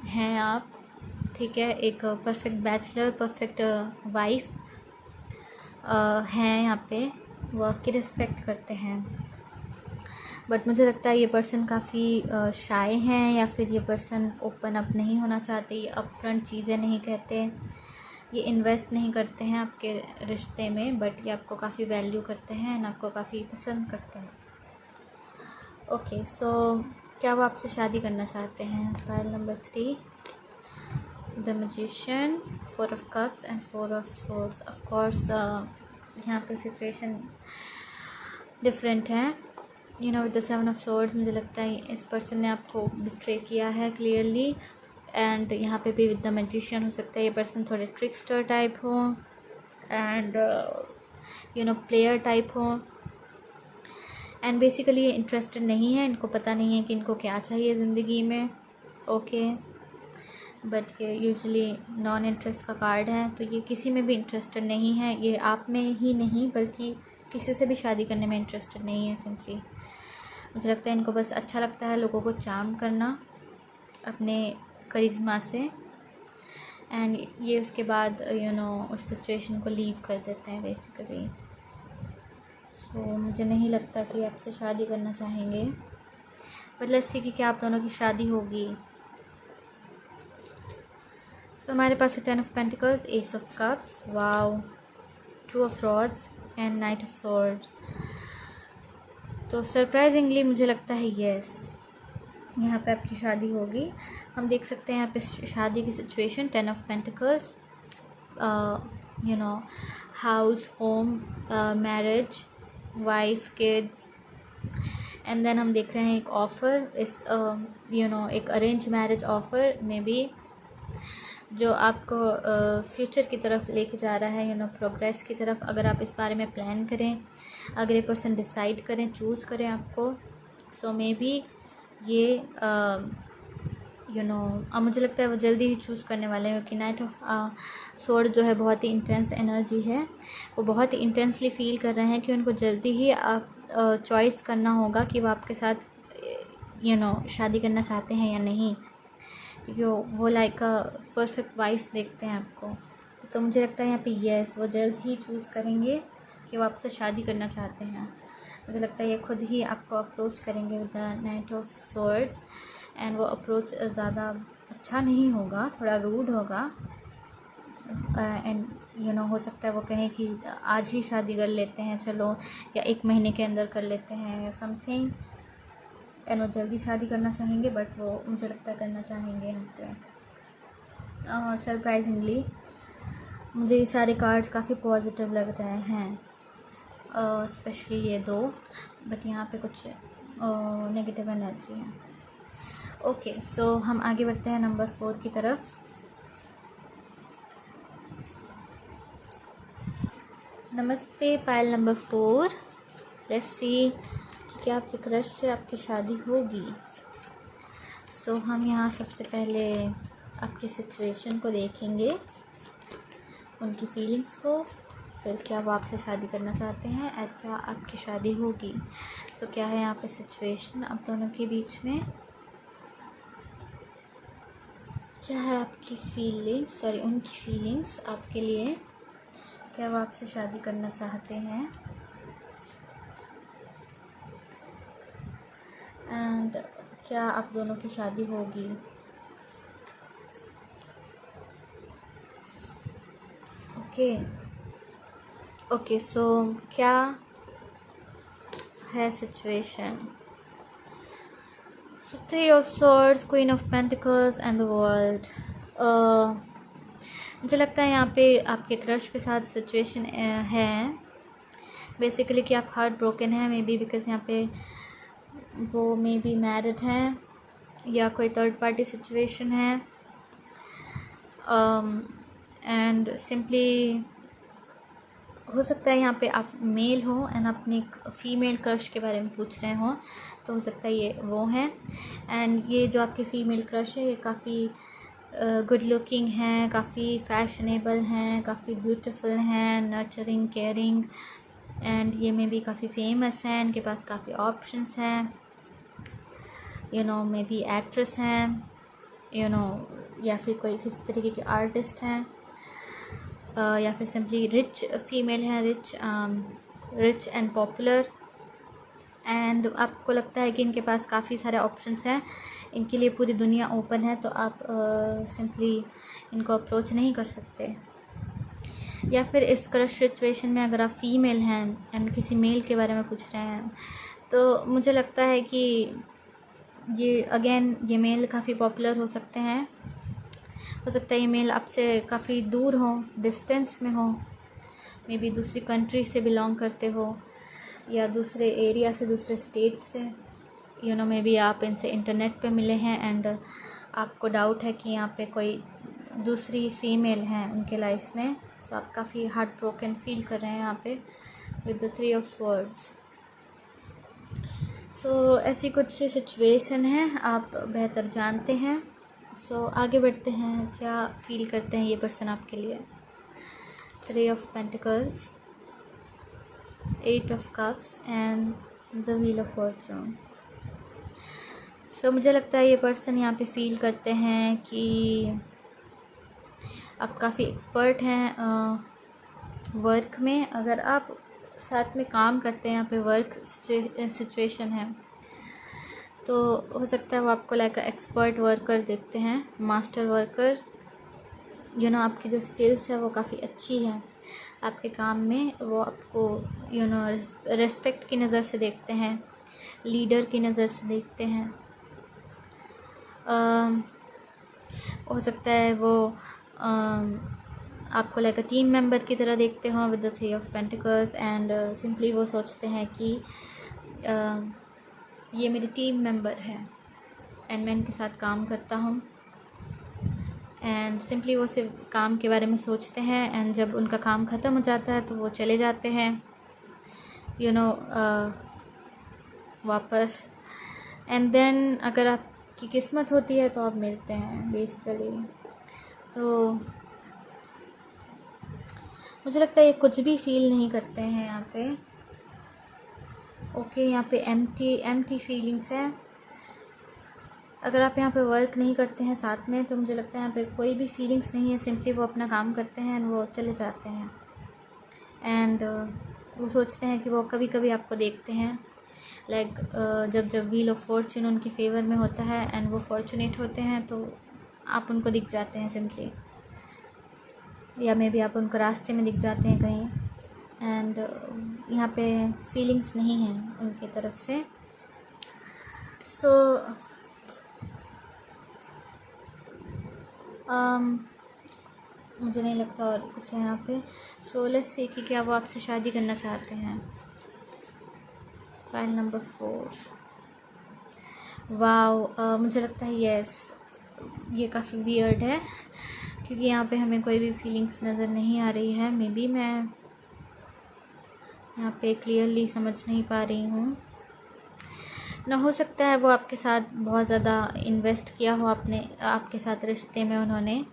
हैं आप। ठीक है, एक परफेक्ट बैचलर, परफेक्ट वाइफ हैं यहाँ पे। वो आपकी रिस्पेक्ट करते हैं, बट मुझे लगता है ये पर्सन काफ़ी शाय हैं, या फिर ये पर्सन ओपन अप नहीं होना चाहते, ये अपफ्रंट चीज़ें नहीं कहते, ये इन्वेस्ट नहीं करते हैं आपके रिश्ते में, बट ये आपको काफ़ी वैल्यू करते हैं एंड आपको काफ़ी पसंद करते हैं। ओके, सो क्या वो आपसे शादी करना चाहते हैं। File number 3, the magician, 4 of cups and 4 of swords. Of course यहाँ पे सिचुएशन डिफरेंट है। विद द 7 ऑफ स्वॉर्ड्स मुझे लगता है इस पर्सन ने आपको बिट्रे किया है क्लियरली, एंड यहाँ पे भी विद द मैजिशियन हो सकता है ये पर्सन थोड़े ट्रिक्स्टर टाइप हो एंड प्लेयर टाइप हो, एंड बेसिकली ये इंटरेस्टेड नहीं है, इनको पता नहीं है कि इनको क्या चाहिए ज़िंदगी में। ओके, बट ये यूजुअली नॉन इंटरेस्ट का कार्ड है, तो ये किसी में भी इंटरेस्टेड नहीं है। ये आप में ही नहीं बल्कि किसी से भी शादी करने में इंटरेस्टेड नहीं है। सिंपली मुझे लगता है इनको बस अच्छा लगता है लोगों को चार्म करना अपने करिश्मा से, एंड ये उसके बाद उस सिचुएशन को लीव कर देते हैं बेसिकली। सो मुझे नहीं लगता कि आपसे शादी करना चाहेंगे, बट लेट्स सी कि क्या आप दोनों की शादी होगी। सो हमारे पास है 10 of pentacles, S of cups, wow, 2 of rods, and night of swords. तो सरप्राइजिंगली मुझे लगता है येस, यहाँ पे आपकी शादी होगी। हम देख सकते हैं यहाँ पे शादी की situation, 10 of pentacles, you know house, home, marriage, wife, kids. And then हम देख रहे हैं एक ऑफ़र, इस एक अरेंज मैरिज ऑफ़र में भी, जो आपको फ्यूचर की तरफ लेके जा रहा है, प्रोग्रेस की तरफ। अगर आप इस बारे में प्लान करें, अगर ये पर्सन डिसाइड करें, चूज़ करें आपको, सो मे बी ये अब मुझे लगता है वो जल्दी ही चूज़ करने वाले हैं, क्योंकि नाइट ऑफ स्वॉर्ड जो है बहुत ही इंटेंस एनर्जी है। वो बहुत ही इंटेंसली फील कर रहे हैं कि उनको जल्दी ही आप चॉइस करना होगा कि वो आपके साथ शादी करना चाहते हैं या नहीं, क्योंकि वो लाइक अ परफेक्ट वाइफ देखते हैं आपको। तो मुझे लगता है यहाँ पे येस, वो जल्द ही चूज़ करेंगे कि वो आपसे शादी करना चाहते हैं। मुझे लगता है ये खुद ही आपको अप्रोच करेंगे with the night of swords. And वो अप्रोच ज़्यादा अच्छा नहीं होगा, थोड़ा रूड होगा। एंड हो सकता है वो कहें कि आज ही शादी कर लेते हैं चलो, या 1 महीने के अंदर कर लेते हैं या समथिंग। एंड वो जल्दी शादी करना चाहेंगे, बट वो मुझे लगता है करना चाहेंगे यहाँ पे। सरप्राइजिंगली मुझे ये सारे कार्ड्स काफ़ी पॉजिटिव लग रहे हैं, स्पेशली ये 2, बट यहाँ पे कुछ नेगेटिव एनर्जी है। ओके, सो हम आगे बढ़ते हैं नंबर 4 की तरफ। नमस्ते पायल नंबर 4। लेट्स सी कि क्या आपके क्रश से आपकी शादी होगी। सो हम यहाँ सबसे पहले आपकी सिचुएशन को देखेंगे, उनकी फीलिंग्स को, फिर क्या वो आपसे शादी करना चाहते हैं और क्या आपकी शादी होगी। सो क्या है यहाँ पे सिचुएशन आप दोनों के बीच में, क्या है आपकी फीलिंग्स, उनकी फीलिंग्स आपके लिए, क्या वो आपसे शादी करना चाहते हैं, एंड क्या आप दोनों की शादी होगी। ओके, सो क्या है situation. So 3 of swords, queen of pentacles and the world. मुझे लगता है यहाँ पे आपके क्रश के साथ सिचुएशन है बेसिकली कि आप हार्ट ब्रोकन हैं, मे बी बिकॉज यहाँ पे वो मे बी मैरिड हैं या कोई थर्ड पार्टी सिचुएशन है। एंड सिंपली हो सकता है यहाँ पे आप मेल हो एंड अपनी फ़ीमेल क्रश के बारे में पूछ रहे हो, तो हो सकता है ये वो हैं। एंड ये जो आपके फ़ीमेल क्रश है ये काफ़ी गुड लुकिंग हैं, काफ़ी फैशनेबल हैं, काफ़ी ब्यूटीफुल हैं, नर्चरिंग, केयरिंग, एंड ये में भी काफ़ी फेमस हैं, इनके पास काफ़ी ऑप्शंस हैं, मे बी एक्ट्रेस हैं, या फिर कोई किसी तरीके के आर्टिस्ट हैं, या फिर सिंपली रिच फीमेल है, रिच एंड पॉपुलर। एंड आपको लगता है कि इनके पास काफ़ी सारे ऑप्शंस हैं, इनके लिए पूरी दुनिया ओपन है, तो आप सिंपली इनको अप्रोच नहीं कर सकते। या फिर इस क्रश सिचुएशन में अगर आप फीमेल हैं एंड किसी मेल के बारे में पूछ रहे हैं, तो मुझे लगता है कि ये मेल काफ़ी पॉपुलर हो सकते हैं। हो सकता है ये मेल आपसे काफ़ी दूर हो, डिस्टेंस में हो, मे बी दूसरी कंट्री से बिलोंग करते हो या दूसरे एरिया से, दूसरे स्टेट से, मे बी आप इनसे इंटरनेट पे मिले हैं एंड आपको डाउट है कि यहाँ पे कोई दूसरी फीमेल हैं उनके लाइफ में। सो आप काफ़ी हार्ट ब्रोकन फील कर रहे हैं यहाँ पे विद द 3 ऑफ स्वॉर्ड्स। सो ऐसी कुछ सी सिचुएशन है, आप बेहतर जानते हैं। सो आगे बढ़ते हैं, क्या फील करते हैं ये पर्सन आपके लिए। 3 of pentacles, 8 of cups and the wheel of fortune. So मुझे लगता है ये पर्सन यहाँ पे फील करते हैं कि आप काफ़ी एक्सपर्ट हैं वर्क में। अगर आप साथ में काम करते हैं, यहाँ पे वर्क सिचुएशन है, तो हो सकता है वो आपको लाइक एक्सपर्ट वर्कर देखते हैं, मास्टर वर्कर। आपकी जो स्किल्स है वो काफ़ी अच्छी है, आपके काम में, वो आपको रिस्पेक्ट की नज़र से देखते हैं, लीडर की नज़र से देखते हैं। हो सकता है वो आपको लाइक अ टीम मेंबर की तरह देखते हों with the 3 of pentacles, and simply वो सोचते हैं कि ये मेरी टीम मेंबर है एंड मैं इनके साथ काम करता हूँ, एंड सिंपली वो सिर्फ काम के बारे में सोचते हैं, एंड जब उनका काम ख़त्म हो जाता है तो वो चले जाते हैं वापस। एंड देन अगर आपकी किस्मत होती है तो आप मिलते हैं बेसिकली। तो मुझे लगता है ये कुछ भी फील नहीं करते हैं यहाँ पे। ओके, यहाँ पे एम्प्टी फीलिंग्स है। अगर आप यहाँ पे वर्क नहीं करते हैं साथ में, तो मुझे लगता है यहाँ पे कोई भी फीलिंग्स नहीं है, सिंपली वो अपना काम करते हैं एंड वो चले जाते हैं। एंड वो सोचते हैं कि वो कभी कभी आपको देखते हैं, लाइक जब व्हील ऑफ फॉर्चून उनके फेवर में होता है एंड वो फॉर्चुनेट होते हैं, तो आप उनको दिख जाते हैं सिंपली, या मे बी आप उनको रास्ते में दिख जाते हैं कहीं। एंड यहाँ पे फीलिंग्स नहीं हैं उनकी तरफ से। सो मुझे नहीं लगता और कुछ है यहाँ पे। सो लेट्स सी कि क्या वो आपसे शादी करना चाहते हैं। File number 4। वाओ, मुझे लगता है यस, ये काफ़ी वियर्ड है क्योंकि यहाँ पे हमें कोई भी फीलिंग्स नज़र नहीं आ रही है। मे बी मैं यहाँ पे क्लियरली समझ नहीं पा रही हूँ ना, हो सकता है वो आपके साथ बहुत ज़्यादा इन्वेस्ट किया हो आपके साथ रिश्ते में उन्होंने,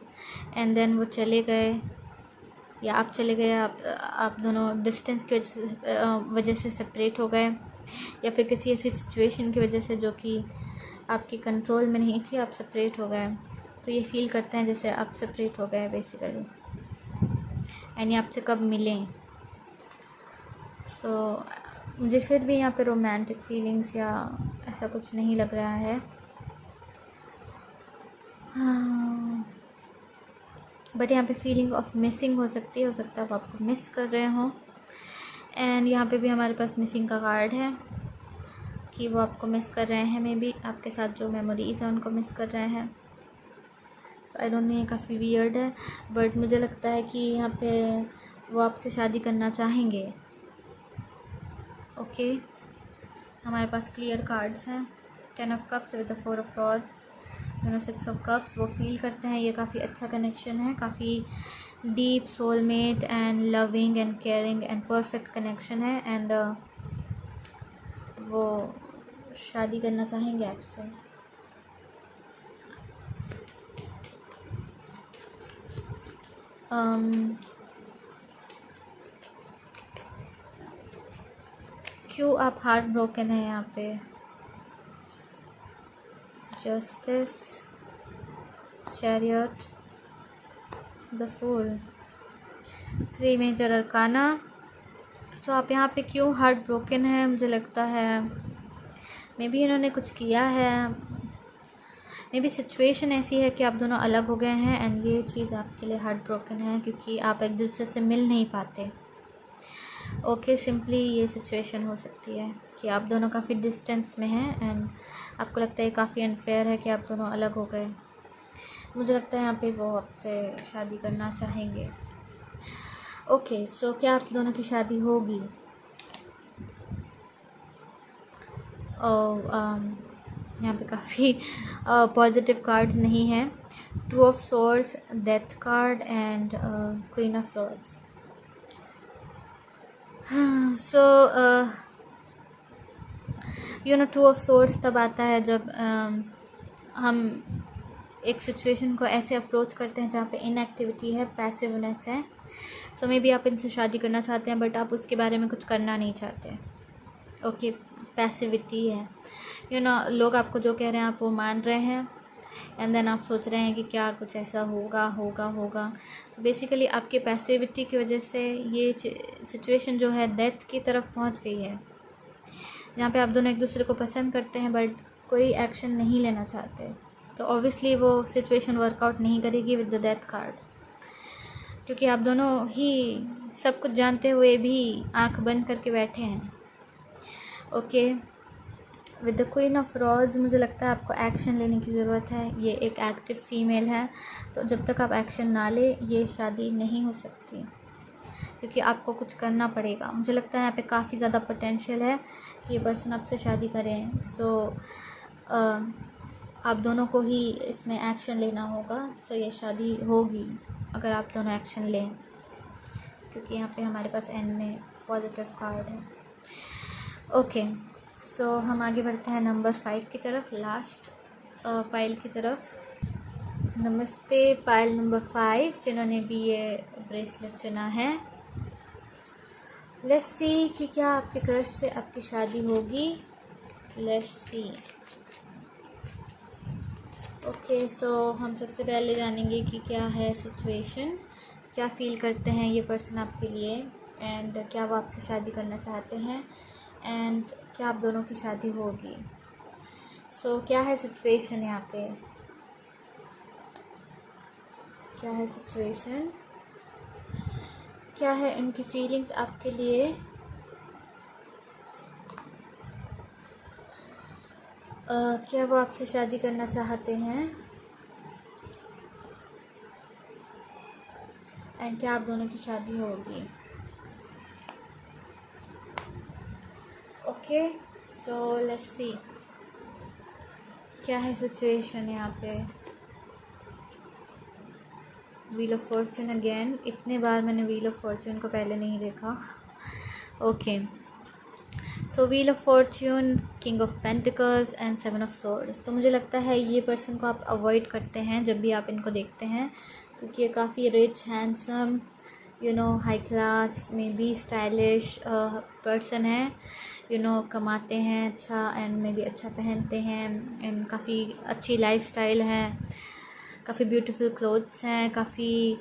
एंड देन वो चले गए, या आप चले गए, आप दोनों डिस्टेंस की वजह से सेपरेट हो गए, या फिर किसी ऐसी सिचुएशन की वजह से जो कि आपकी कंट्रोल में नहीं थी, आप सेपरेट हो गए। तो ये फील करते हैं जैसे आप सेपरेट हो गए बेसिकली, एंड ये आपसे कब मिलें। सो मुझे फिर भी यहाँ पे रोमांटिक फीलिंग्स या ऐसा कुछ नहीं लग रहा है। बट यहाँ पे फीलिंग ऑफ मिसिंग हो सकती है, हो सकता है वो आपको मिस कर रहे हों। एंड यहाँ पे भी हमारे पास मिसिंग का कार्ड है कि वो आपको मिस कर रहे हैं, मे बी आपके साथ जो मेमोरीज़ हैं उनको मिस कर रहे हैं। सो आई डोंट नो, ये काफ़ी वियर्ड है, बट मुझे लगता है कि यहाँ पे वो आपसे शादी करना चाहेंगे। ओके, हमारे पास क्लियर कार्ड्स हैं। 10 of cups with the 4 of rods, 6 of cups. वो फील करते हैं ये काफ़ी अच्छा कनेक्शन है, काफ़ी deep soulmate and loving and caring and perfect connection है, एंड वो शादी करना चाहेंगे आपसे। क्यों आप हार्ट ब्रोकन है यहाँ पे? Justice, chariot, the fool, 3 major arcana. So आप यहाँ पे क्यों हार्ट ब्रोकन है? मुझे लगता है मे बी इन्होंने कुछ किया है, मे बी सिचुएशन ऐसी है कि आप दोनों अलग हो गए हैं, एंड ये चीज़ आपके लिए हार्ट ब्रोकन है क्योंकि आप एक दूसरे से मिल नहीं पाते। ओके, सिंपली ये सिचुएशन हो सकती है कि आप दोनों काफ़ी डिस्टेंस में हैं एंड आपको लगता है काफ़ी अनफेयर है कि आप दोनों अलग हो गए। मुझे लगता है यहाँ पे वो आपसे शादी करना चाहेंगे। ओके, सो क्या आप दोनों की शादी होगी? यहाँ पे काफ़ी पॉजिटिव कार्ड्स नहीं हैं। 2 of swords, death card and queen of rods. So 2 of swords तब आता है जब हम एक सिचुएशन को ऐसे अप्रोच करते हैं जहाँ पे इनएक्टिविटी है, पैसिवनेस है। सो मे बी आप इनसे शादी करना चाहते हैं बट आप उसके बारे में कुछ करना नहीं चाहते। ओके, पैसिविटी है। लोग आपको जो कह रहे हैं आप वो मान रहे हैं, एंड देन आप सोच रहे हैं कि क्या कुछ ऐसा होगा। सो बेसिकली आपके पैसिविटी की वजह से ये सिचुएशन जो है डेथ की तरफ पहुंच गई है, जहाँ पे आप दोनों एक दूसरे को पसंद करते हैं बट कोई एक्शन नहीं लेना चाहते। तो ऑब्वियसली वो सिचुएशन वर्कआउट नहीं करेगी विद द डेथ कार्ड, क्योंकि आप दोनों ही सब कुछ जानते हुए भी आंख बंद करके बैठे हैं। Okay, with the queen of rods मुझे लगता है आपको एक्शन लेने की ज़रूरत है। ये एक एक्टिव फीमेल है, तो जब तक आप एक्शन ना ले ये शादी नहीं हो सकती, क्योंकि आपको कुछ करना पड़ेगा। मुझे लगता है यहाँ पे काफ़ी ज़्यादा पोटेंशियल है कि ये पर्सन आपसे शादी करें। सो आप दोनों को ही इसमें एक्शन लेना होगा। सो ये शादी होगी अगर आप दोनों एक्शन लें, क्योंकि यहाँ पे हमारे पास एंड में पॉजिटिव कार्ड है। ओके, सो हम आगे बढ़ते हैं नंबर 5 की तरफ, लास्ट पाइल की तरफ। नमस्ते पाइल नंबर 5 जिन्होंने भी ये ब्रेसलेट चुना है। लेट्स सी कि क्या आपके क्रश से आपकी शादी होगी। Let's see. ओके, सो हम सबसे पहले जानेंगे कि क्या है सिचुएशन, क्या फ़ील करते हैं ये पर्सन आपके लिए, एंड क्या वो आपसे शादी करना चाहते हैं, एंड क्या आप दोनों की शादी होगी। सो क्या है सिचुएशन यहाँ पे, क्या है सिचुएशन, क्या है इनकी फीलिंग्स आपके लिए। क्या वो आपसे शादी करना चाहते हैं, एंड क्या आप दोनों की शादी होगी। ओके, सो लेट्स सी क्या है सिचुएशन यहाँ पे। व्हील ऑफ फॉर्चून अगेन, इतने बार मैंने व्हील ऑफ फॉर्चून को पहले नहीं देखा। Okay, so wheel of Fortune, king of pentacles and 7 of swords. तो मुझे लगता है ये पर्सन को आप अवॉइड करते हैं जब भी आप इनको देखते हैं, क्योंकि ये काफ़ी रिच, हैंडसम, हाई क्लास में भी स्टाइलिश पर्सन है। कमाते हैं अच्छा, एंड में भी अच्छा पहनते हैं, एंड काफ़ी अच्छी लाइफस्टाइल है, काफ़ी ब्यूटीफुल क्लोथ्स हैं, काफ़ी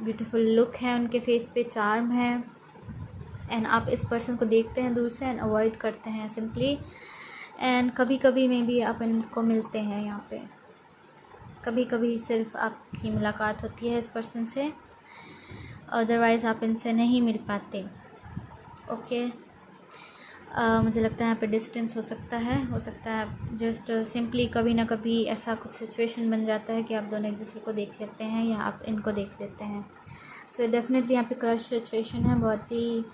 ब्यूटीफुल लुक है उनके फेस पे, चार्म है। एंड आप इस पर्सन को देखते हैं दूर से एंड अवॉइड करते हैं सिंपली, एंड कभी कभी में भी आप इनको मिलते हैं यहाँ पे, कभी कभी सिर्फ आपकी मुलाकात होती है इस पर्सन से, अदरवाइज़ आप इनसे नहीं मिल पाते। ओके, मुझे लगता है यहाँ पे डिस्टेंस हो सकता है जस्ट सिंपली कभी ना कभी ऐसा कुछ सिचुएशन बन जाता है कि आप दोनों एक दूसरे को देख लेते हैं या आप इनको देख लेते हैं। सो डेफिनेटली यहाँ पे क्रश सिचुएशन है, बहुत ही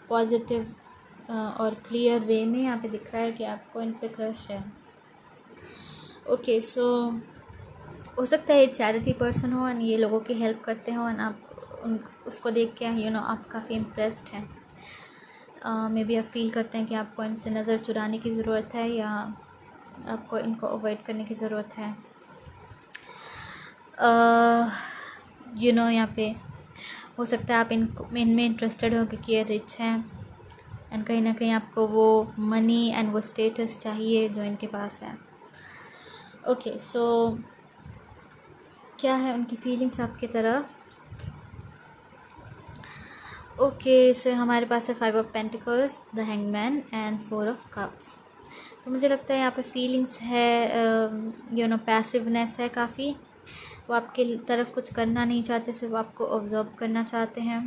पॉजिटिव और क्लियर वे में यहाँ पे दिख रहा है कि आपको इन पे क्रश है। ओके, सो हो सकता है ये चैरिटी पर्सन हो एंड ये लोगों की हेल्प करते हो, एंड आप उसको देख के आप काफ़ी इम्प्रेस्ड हैं। मे बी आप फील करते हैं कि आपको इनसे नज़र चुराने की ज़रूरत है या आपको इनको अवॉइड करने की ज़रूरत है। यहाँ पे हो सकता है आप इनमें इंटरेस्टेड हो क्योंकि ये रिच हैं, एंड कहीं ना कहीं आपको वो मनी एंड वो स्टेटस चाहिए जो इनके पास है। ओके, सो क्या है उनकी फीलिंग्स आपकी तरफ। ओके, सो हमारे पास है 5 of pentacles, the hangman and 4 of cups. So मुझे लगता है यहाँ पे फीलिंग्स है, पैसिवनेस है काफ़ी। वो आपके तरफ कुछ करना नहीं चाहते, सिर्फ आपको ऑब्जर्व करना चाहते हैं।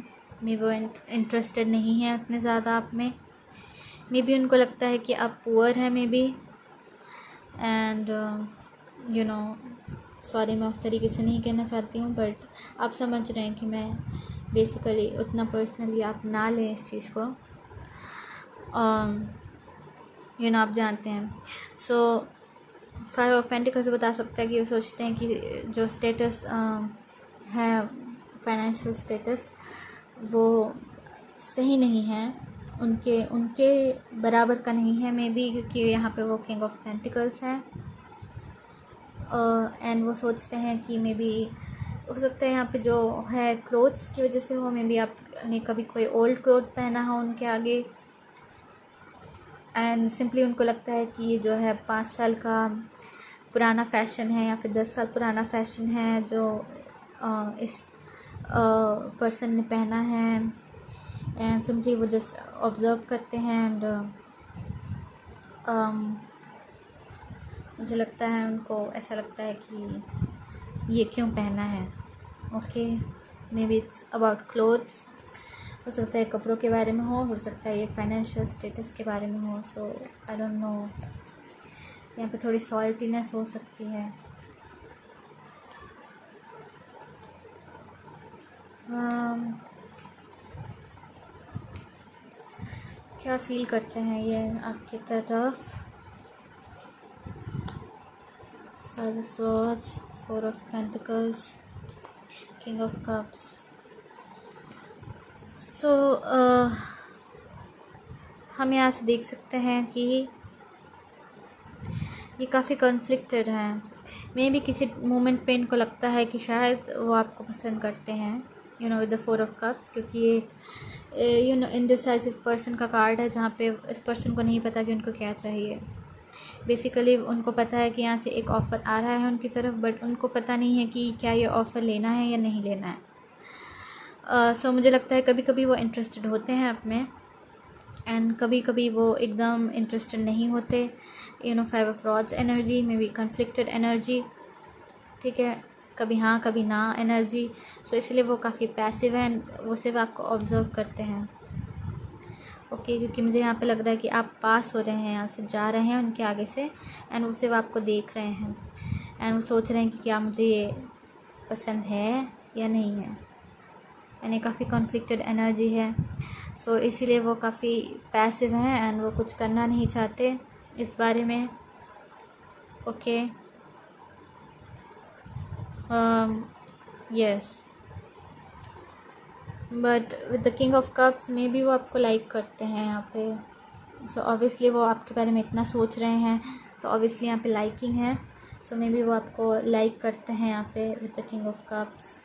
मे वो इंटरेस्टेड नहीं है उतने ज़्यादा आप में। मे बी उनको लगता है कि आप पुअर हैं मे बी, एंड सॉरी मैं उस तरीके से नहीं कहना चाहती हूँ, बट आप समझ रहे हैं कि मैं बेसिकली उतना पर्सनली आप ना लें इस चीज़ को, आप जानते हैं। सो 5 ऑफ पेंटिकल्स बता सकता है कि वो सोचते हैं कि जो स्टेटस है, फाइनेंशियल स्टेटस, वो सही नहीं है, उनके बराबर का नहीं है मे बी, क्योंकि यहाँ पे वो किंग ऑफ पेंटिकल्स हैं, एंड वो सोचते हैं कि मे बी हो सकता है यहाँ पे जो है क्लोथ्स की वजह से हो, मे बी आपने कभी कोई ओल्ड क्लोथ पहना हो उनके आगे, एंड सिंपली उनको लगता है कि ये जो है 5 साल का पुराना फ़ैशन है या फिर 10 साल पुराना फ़ैशन है जो इस पर्सन ने पहना है, एंड सिंपली वो जस्ट ऑब्ज़र्व करते हैं, एंड मुझे लगता है उनको ऐसा लगता है कि ये क्यों पहना है। Okay, may be it's about clothes, हो सकता है कपड़ों के बारे में हो सकता है ये फाइनेंशियल स्टेटस के बारे में हो। सो आई डोंट नो, यहाँ पे थोड़ी सॉल्टीनेस हो सकती है। क्या फील करते हैं ये आपकी तरफ। 5 of Swords, 4 of Pentacles, King of Cups। सो हम यहाँ से देख सकते हैं कि ये काफ़ी कॉन्फ्लिक्टेड हैं। मे भी किसी मोमेंट पे इनको लगता है कि शायद वो आपको पसंद करते हैं, you know, with the 4 of Cups, क्योंकि ये यू नो इनडिसाइसिव पर्सन का कार्ड है, जहाँ पे इस पर्सन को नहीं पता कि उनको क्या चाहिए। बेसिकली उनको पता है कि यहाँ से एक ऑफ़र आ रहा है उनकी तरफ, बट उनको पता नहीं है कि क्या ये ऑफ़र लेना है या नहीं लेना है। सो मुझे लगता है कभी कभी वो इंटरेस्टेड होते हैं आप में, एंड कभी कभी वो एकदम इंटरेस्टेड नहीं होते। You know, 5 of Rods energy, may be conflicted energy, ठीक है, कभी हाँ कभी ना एनर्जी। सो इसलिए वो काफ़ी पैसिव हैं, वो सिर्फ आपको ऑब्ज़र्व करते हैं। ओके, क्योंकि मुझे यहाँ पे लग रहा है कि आप पास हो रहे हैं, यहाँ से जा रहे हैं उनके आगे से, एंड वो सिर्फ आपको देख रहे हैं, एंड वो सोच रहे हैं कि क्या मुझे ये पसंद है या नहीं है। यानी काफ़ी कॉन्फ्लिक्टेड एनर्जी है। सो इसीलिए वो काफ़ी पैसिव हैं, एंड वो कुछ करना नहीं चाहते इस बारे में। Okay, yes, but with the king of cups may be वो आपको लाइक करते हैं यहाँ पे। सो ऑब्वियसली वो आपके बारे में इतना सोच रहे हैं, तो ऑब्वियसली यहाँ पे लाइकिंग है। सो मे बी वो आपको लाइक करते हैं यहाँ पे with the king of cups,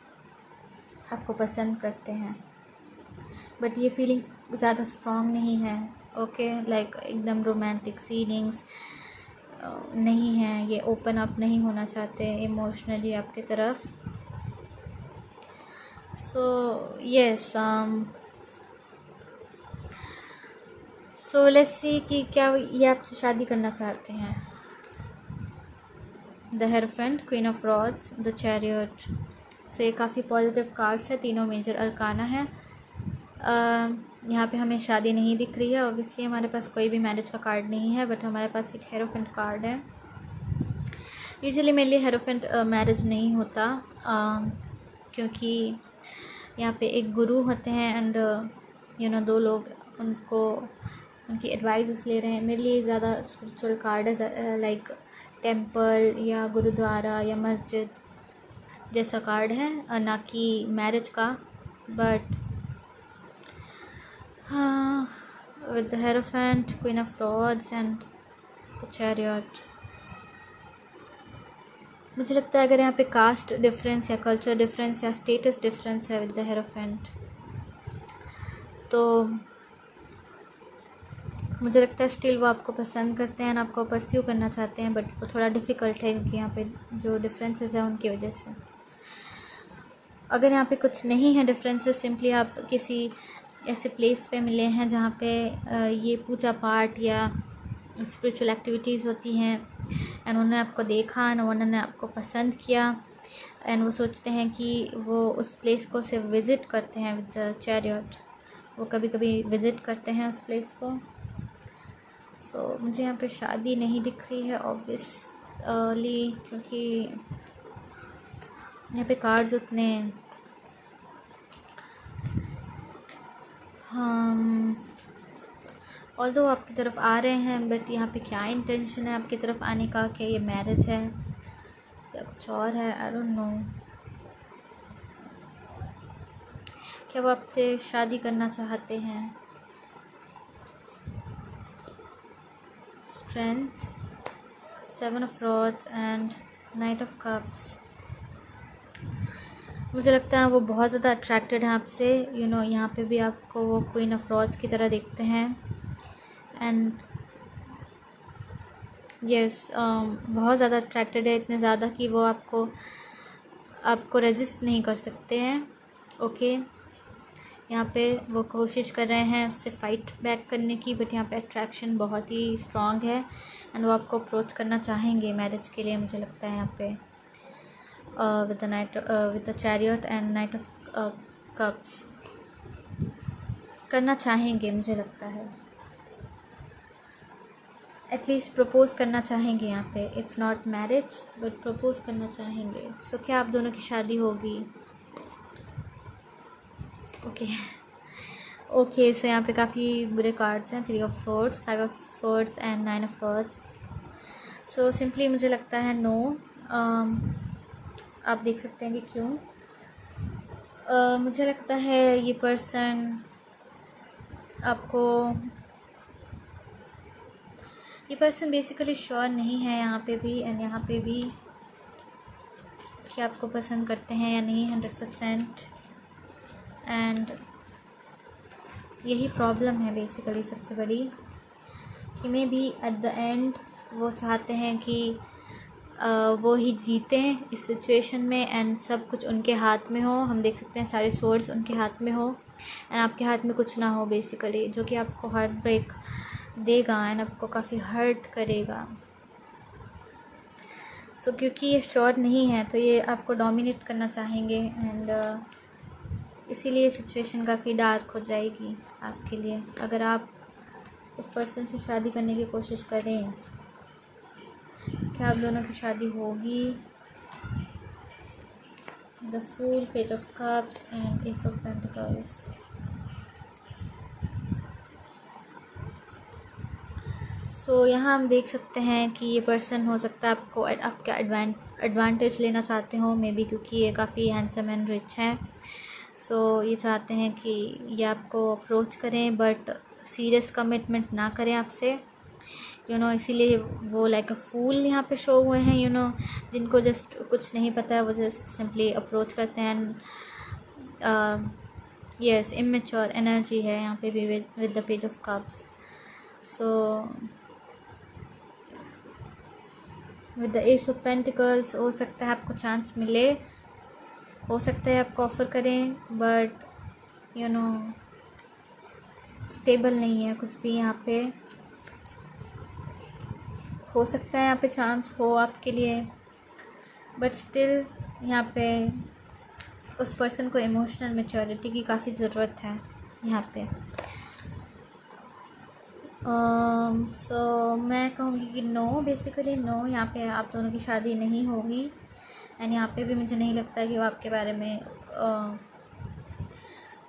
आपको पसंद करते हैं, बट ये फीलिंग्स ज़्यादा स्ट्रॉन्ग नहीं है। ओके, लाइक एकदम रोमांटिक फीलिंग्स नहीं है, ये ओपन अप नहीं होना चाहते इमोशनली आपकी तरफ। So yes, so let's see कि क्या ये आपसे शादी करना चाहते हैं। The hierophant, queen of rods, the chariot. So ये काफ़ी पॉजिटिव कार्ड्स है, तीनों मेजर अरकाना है। यहाँ पे हमें शादी नहीं दिख रही है, ऑब्वियसली हमारे पास कोई भी मैरिज का कार्ड नहीं है, बट हमारे पास एक हेरोफेंट कार्ड है। यूजुअली मेरे लिए हेरोफेंट मैरिज नहीं होता, क्योंकि यहाँ पे एक गुरु होते हैं, एंड यू नो 2 लोग उनको उनकी एडवाइस ले रहे हैं। मेरे लिए ज़्यादा स्पिरिचुअल कार्ड है, लाइक टेंपल या गुरुद्वारा या मस्जिद जैसा कार्ड है, ना कि मैरिज का। बट हाँ, with the hierophant, queen of rods and the chariot, मुझे लगता है अगर यहाँ पे कास्ट डिफरेंस या कल्चर डिफरेंस या स्टेटस डिफरेंस है विद द हेरोफेंट, तो मुझे लगता है स्टिल वो आपको पसंद करते हैं, आपको परस्यू करना चाहते हैं, बट वो थोड़ा डिफ़िकल्ट है क्योंकि यहाँ पे जो डिफरेंसेस है उनकी वजह से। अगर यहाँ पे कुछ नहीं है डिफरेंसेस, सिंपली आप किसी ऐसे प्लेस पे मिले हैं जहाँ पे ये पूजा पाठ या स्पिरिचुअल एक्टिविटीज़ होती हैं, एंड उन्होंने आपको देखा एंड उन्होंने आपको पसंद किया, एंड वो सोचते हैं कि वो उस प्लेस को सिर्फ विज़िट करते हैं विद द चैरियट, वो कभी कभी विज़िट करते हैं उस प्लेस को। सो मुझे यहाँ पे शादी नहीं दिख रही है ऑब्वियसली, क्योंकि यहाँ पे कार्ड्स उतने ऑल्दो आपकी तरफ आ रहे हैं, बट यहाँ पे क्या इंटेंशन है आपकी तरफ आने का, क्या ये मैरिज है या कुछ और है, आई डोंट नो। क्या वो आपसे शादी करना चाहते हैं। Strength, 7 of Rods and Knight of Cups। मुझे लगता है वो बहुत ज़्यादा अट्रैक्टेड हैं आपसे, यू नो, यहाँ पे भी आपको वो क्वीन ऑफ रॉड्स की तरह देखते हैं, एंड यस, बहुत ज़्यादा अट्रैक्टेड है, इतने ज़्यादा कि वो आपको रेजिस्ट नहीं कर सकते हैं। ओके, यहाँ पे वो कोशिश कर रहे हैं उससे फ़ाइट बैक करने की, बट यहाँ पे अट्रैक्शन बहुत ही स्ट्रॉन्ग है, एंड वो आपको अप्रोच करना चाहेंगे मैरिज के लिए, मुझे लगता है यहाँ पे। with the chariot and knight of cups करना चाहेंगे, मुझे लगता है एटलीस्ट प्रपोज़ करना चाहेंगे यहाँ पे, if not marriage but propose करना चाहेंगे। सो क्या आप दोनों की शादी होगी? ओके सो यहाँ पे काफ़ी बुरे कार्ड्स हैं, 3 of swords, 5 of swords and 9 of rods। So simply मुझे लगता है नो। आप देख सकते हैं कि क्यों। मुझे लगता है ये पर्सन आपको, ये पर्सन बेसिकली श्योर नहीं है यहाँ पे भी एंड यहाँ पे भी कि आपको पसंद करते हैं या नहीं 100%। एंड यही प्रॉब्लम है बेसिकली सबसे बड़ी, कि may be at the end वो चाहते हैं कि वो ही जीतें इस सिचुएशन में एंड सब कुछ उनके हाथ में हो। हम देख सकते हैं सारे सोर्स उनके हाथ में हो एंड आपके हाथ में कुछ ना हो बेसिकली, जो कि आपको हार्ट ब्रेक देगा एंड आपको काफ़ी हर्ट करेगा। सो क्योंकि ये श्योर नहीं है तो ये आपको डोमिनेट करना चाहेंगे एंड इसीलिए सिचुएशन काफ़ी डार्क हो जाएगी आपके लिए अगर आप इस पर्सन से शादी करने की कोशिश करें। क्या आप दोनों की शादी होगी? The fool, page of cups and ace of pentacles. So यहाँ हम देख सकते हैं कि ये पर्सन हो सकता है आपको आपका एडवांटेज लेना चाहते हो, मे बी क्योंकि ये काफ़ी हैंडसम एंड रिच हैं। सो ये चाहते हैं कि ये आपको अप्रोच करें बट सीरियस कमिटमेंट ना करें आपसे, इसीलिए वो लाइक अ फूल यहाँ पे शो हुए हैं, जिनको जस्ट कुछ नहीं पता है, वो जस्ट सिंपली अप्रोच करते हैं। यस, इमेच्योर एनर्जी है यहाँ पे भी with the page of cups. So with the S of pentacles हो सकता है आपको चांस मिले, हो सकता है आपको ऑफ़र करें बट स्टेबल नहीं है कुछ भी यहाँ पे। हो सकता है यहाँ पे चांस हो आपके लिए बट स्टिल यहाँ पे उस पर्सन को इमोशनल मैच्योरिटी की काफ़ी ज़रूरत है यहाँ पे। सो मैं कहूँगी कि नो, बेसिकली नो, यहाँ पे आप दोनों की शादी नहीं होगी एंड यहाँ पे भी मुझे नहीं लगता कि वो आपके बारे में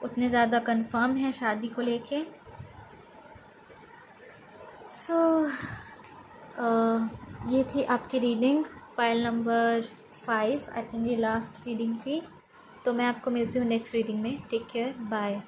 उतने ज़्यादा कंफर्म है शादी को लेके। सो ये थी आपकी reading, pile number 5। I think ये लास्ट रीडिंग थी, तो मैं आपको मिलती हूँ नेक्स्ट रीडिंग में। Take care, bye.